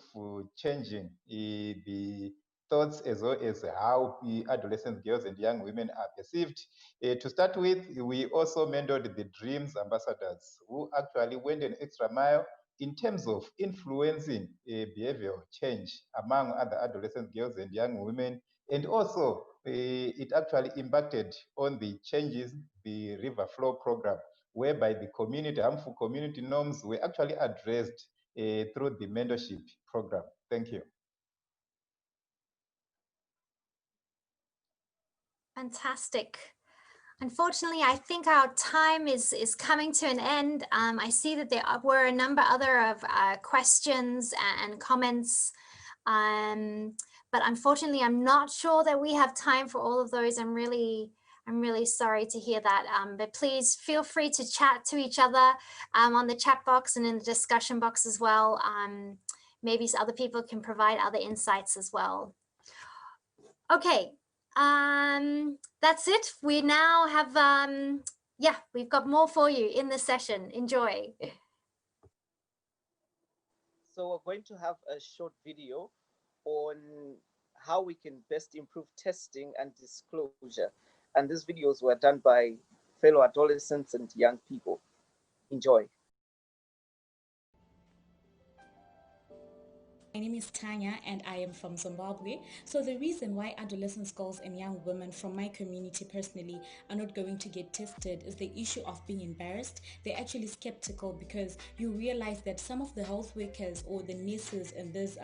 changing the thoughts as well as how the adolescent girls and young women are perceived. To start with, we also mentored the DREAMS ambassadors who actually went an extra mile in terms of influencing behavioral change among other adolescent girls and young women. And also, it actually impacted on the changes, the river flow program, whereby the community, harmful community norms were actually addressed through the mentorship program. Thank you. Fantastic. Unfortunately, I think our time is coming to an end. I see that there were a number other of questions and comments, but unfortunately, I'm not sure that we have time for all of those. I'm really sorry to hear that. But please feel free to chat to each other on the chat box and in the discussion box as well. Maybe other people can provide other insights as well. Okay. That's it. We now have yeah, we've got more for you in this session. Enjoy. So we're going to have a short video on how we can best improve testing and disclosure, and these videos were done by fellow adolescents and young people. Enjoy. My name is Tanya and I am from Zimbabwe. So the reason why adolescent girls and young women from my community personally are not going to get tested is the issue of being embarrassed. They're actually skeptical because you realize that some of the health workers or the nurses in these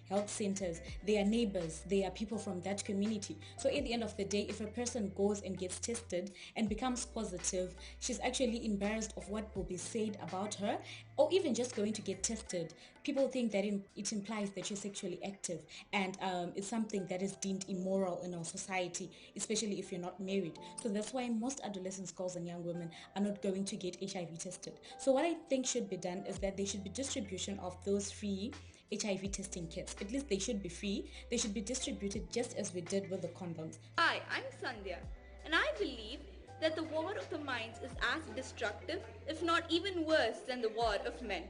health centers, they are neighbors, they are people from that community. So at the end of the day, if a person goes and gets tested and becomes positive, she's actually embarrassed of what will be said about her, or even just going to get tested. People think that it implies that you're sexually active, and it's something that is deemed immoral in our society, especially if you're not married. So that's why most adolescents, girls and young women are not going to get HIV tested. So what I think should be done is that there should be distribution of those free HIV testing kits. At least they should be free. They should be distributed just as we did with the condoms. Hi, I'm Sandhya, and I believe that the war of the minds is as destructive, if not even worse, than the war of men.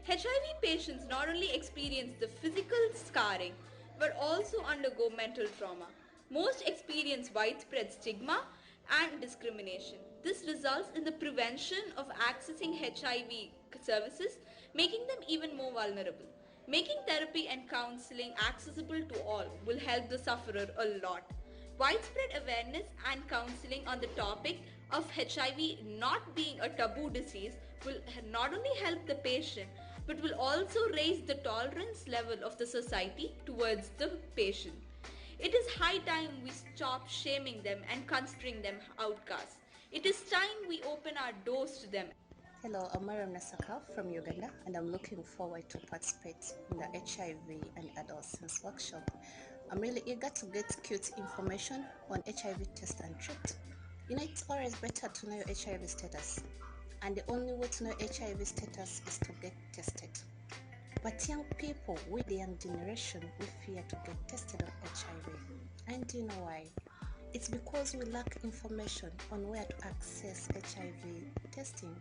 HIV patients not only experience the physical scarring, but also undergo mental trauma. Most experience widespread stigma and discrimination. This results in the prevention of accessing HIV services, making them even more vulnerable. Making therapy and counseling accessible to all will help the sufferer a lot. Widespread awareness and counseling on the topic of HIV not being a taboo disease will not only help the patient but will also raise the tolerance level of the society towards the patient. It is high time we stop shaming them and considering them outcasts. It is time we open our doors to them. Hello, I'm Mariam Nasaka from Uganda, and I'm looking forward to participate in the HIV and Adolescence workshop. I'm really eager to get cute information on HIV test and treat. It's always better to know your HIV status, and the only way to know HIV status is to get tested. But young people, we the young generation, we fear to get tested of HIV. And do you know why? It's because we lack information on where to access HIV testing.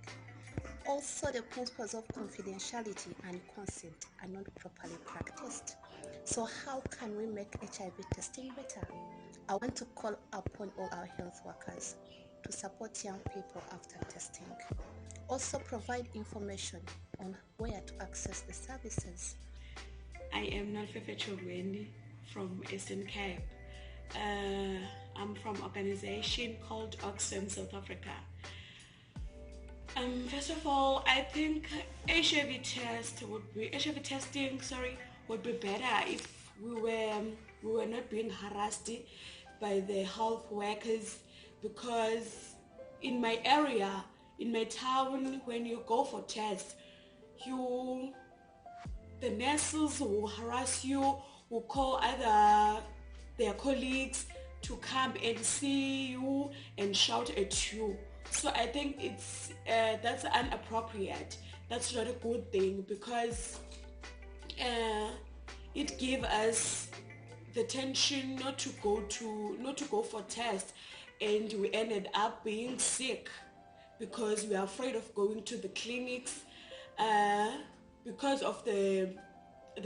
Also, the principles of confidentiality and consent are not properly practiced. So how can we make HIV testing better? I want to call upon all our health workers to support young people after testing. Also provide information on where to access the services. I am Nalfefe Chogwendi from Eastern Cape. I'm from an organization called Oxfam South Africa. First of all, I think HIV testing would be better if we were not being harassed by the health workers, because in my area, in my town, when you go for tests, the nurses will harass you, will call other their colleagues to come and see you and shout at you. So I think that's inappropriate. That's not a good thing, because it gave us the tension not to go for tests, and we ended up being sick because we are afraid of going to the clinics because of the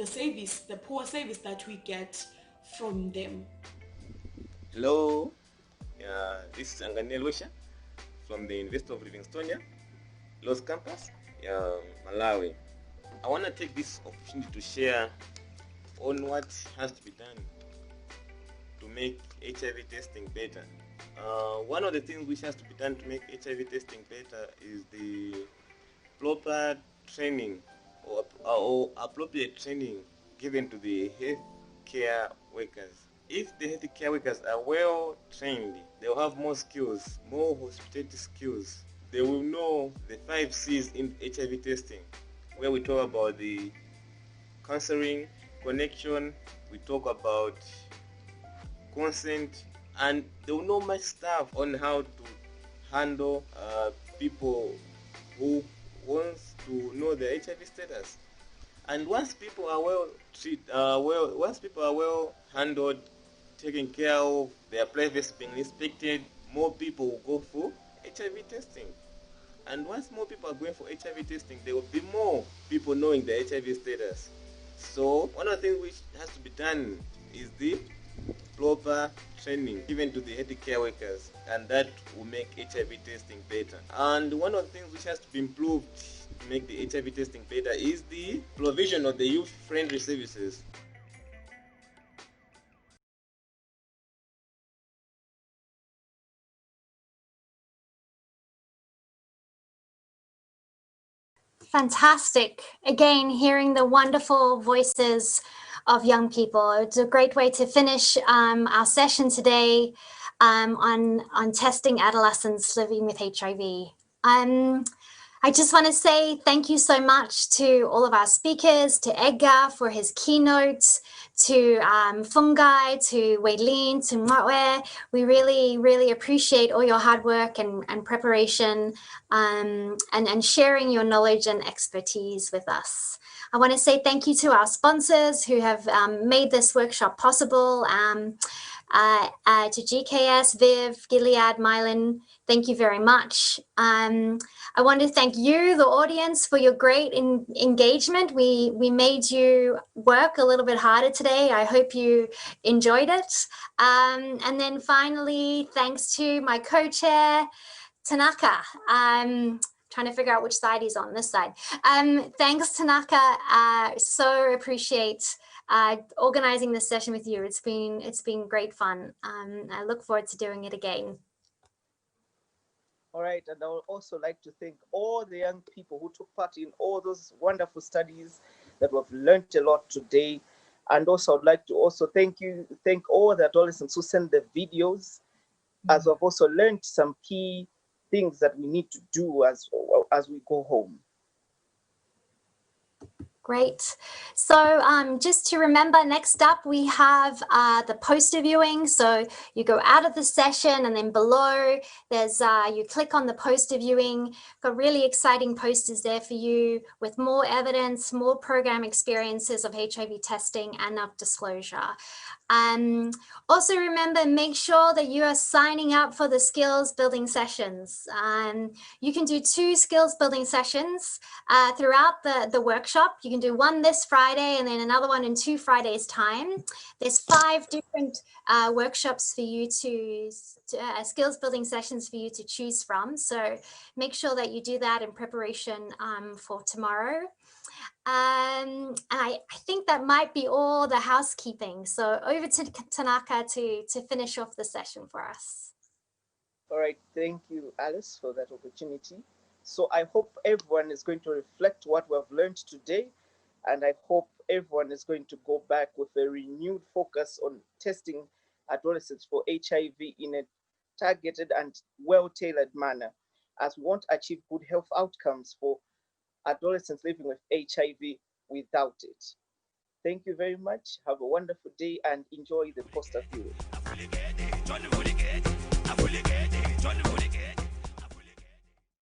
service, the poor service that we get from them. Hello, this is Anganel Wesha from the University of Livingstonia, Los Campus, Malawi. I want to take this opportunity to share on what has to be done to make HIV testing better. One of the things which has to be done to make HIV testing better is the proper training or appropriate training given to the healthcare workers. If the healthcare workers are well trained, they will have more skills, more hospitality skills. They will know the 5 C's in HIV testing, where we talk about the counseling, connection, we talk about consent, and they will know much stuff on how to handle people who wants to know their HIV status. And once people are once people are well handled, taken care of, their privacy being respected, more people will go for HIV testing. And once more people are going for HIV testing, there will be more people knowing their HIV status. So one of the things which has to be done is the proper training given to the healthcare workers, and that will make HIV testing better. And one of the things which has to be improved to make the HIV testing better is the provision of the youth-friendly services. Fantastic. Again, hearing the wonderful voices of young people. It's a great way to finish our session today on testing adolescents living with HIV. I just want to say thank you so much to all of our speakers, to Edgar for his keynotes, to Fungai, to Weilin, to Mwatwe. We really, really appreciate all your hard work and preparation and sharing your knowledge and expertise with us. I want to say thank you to our sponsors who have made this workshop possible. To GKS, Viv, Gilead, Mylan, thank you very much. I want to thank you, the audience, for your great engagement. We made you work a little bit harder today. I hope you enjoyed it. And then finally, thanks to my co-chair, Tanaka. Trying to figure out which side he's on, this side. Thanks, Tanaka. So appreciate organizing this session with you. It's been great fun. I look forward to doing it again. All right, and I would also like to thank all the young people who took part in all those wonderful studies that we've learned a lot today. And also I'd like to also thank all the adolescents who sent the videos, as we've also learned some key things that we need to do as we go home. Great. So just to remember, next up we have the poster viewing. So you go out of the session and then below there's, you click on the poster viewing. Got really exciting posters there for you with more evidence, more program experiences of HIV testing and of disclosure. Also remember, make sure that you are signing up for the skills building sessions. You can do 2 skills building sessions throughout the workshop. You can do one this Friday and then another one in 2 Fridays time. There's 5 different workshops for you to skills building sessions for you to choose from. So make sure that you do that in preparation for tomorrow. And I think that might be all the housekeeping. So over to Tanaka to finish off the session for us. All right, thank you, Alice, for that opportunity. So I hope everyone is going to reflect what we have learned today, and I hope everyone is going to go back with a renewed focus on testing adolescents for HIV in a targeted and well-tailored manner, as we want to achieve good health outcomes for adolescents living with HIV without it. Thank you very much. Have a wonderful day and enjoy the poster viewing.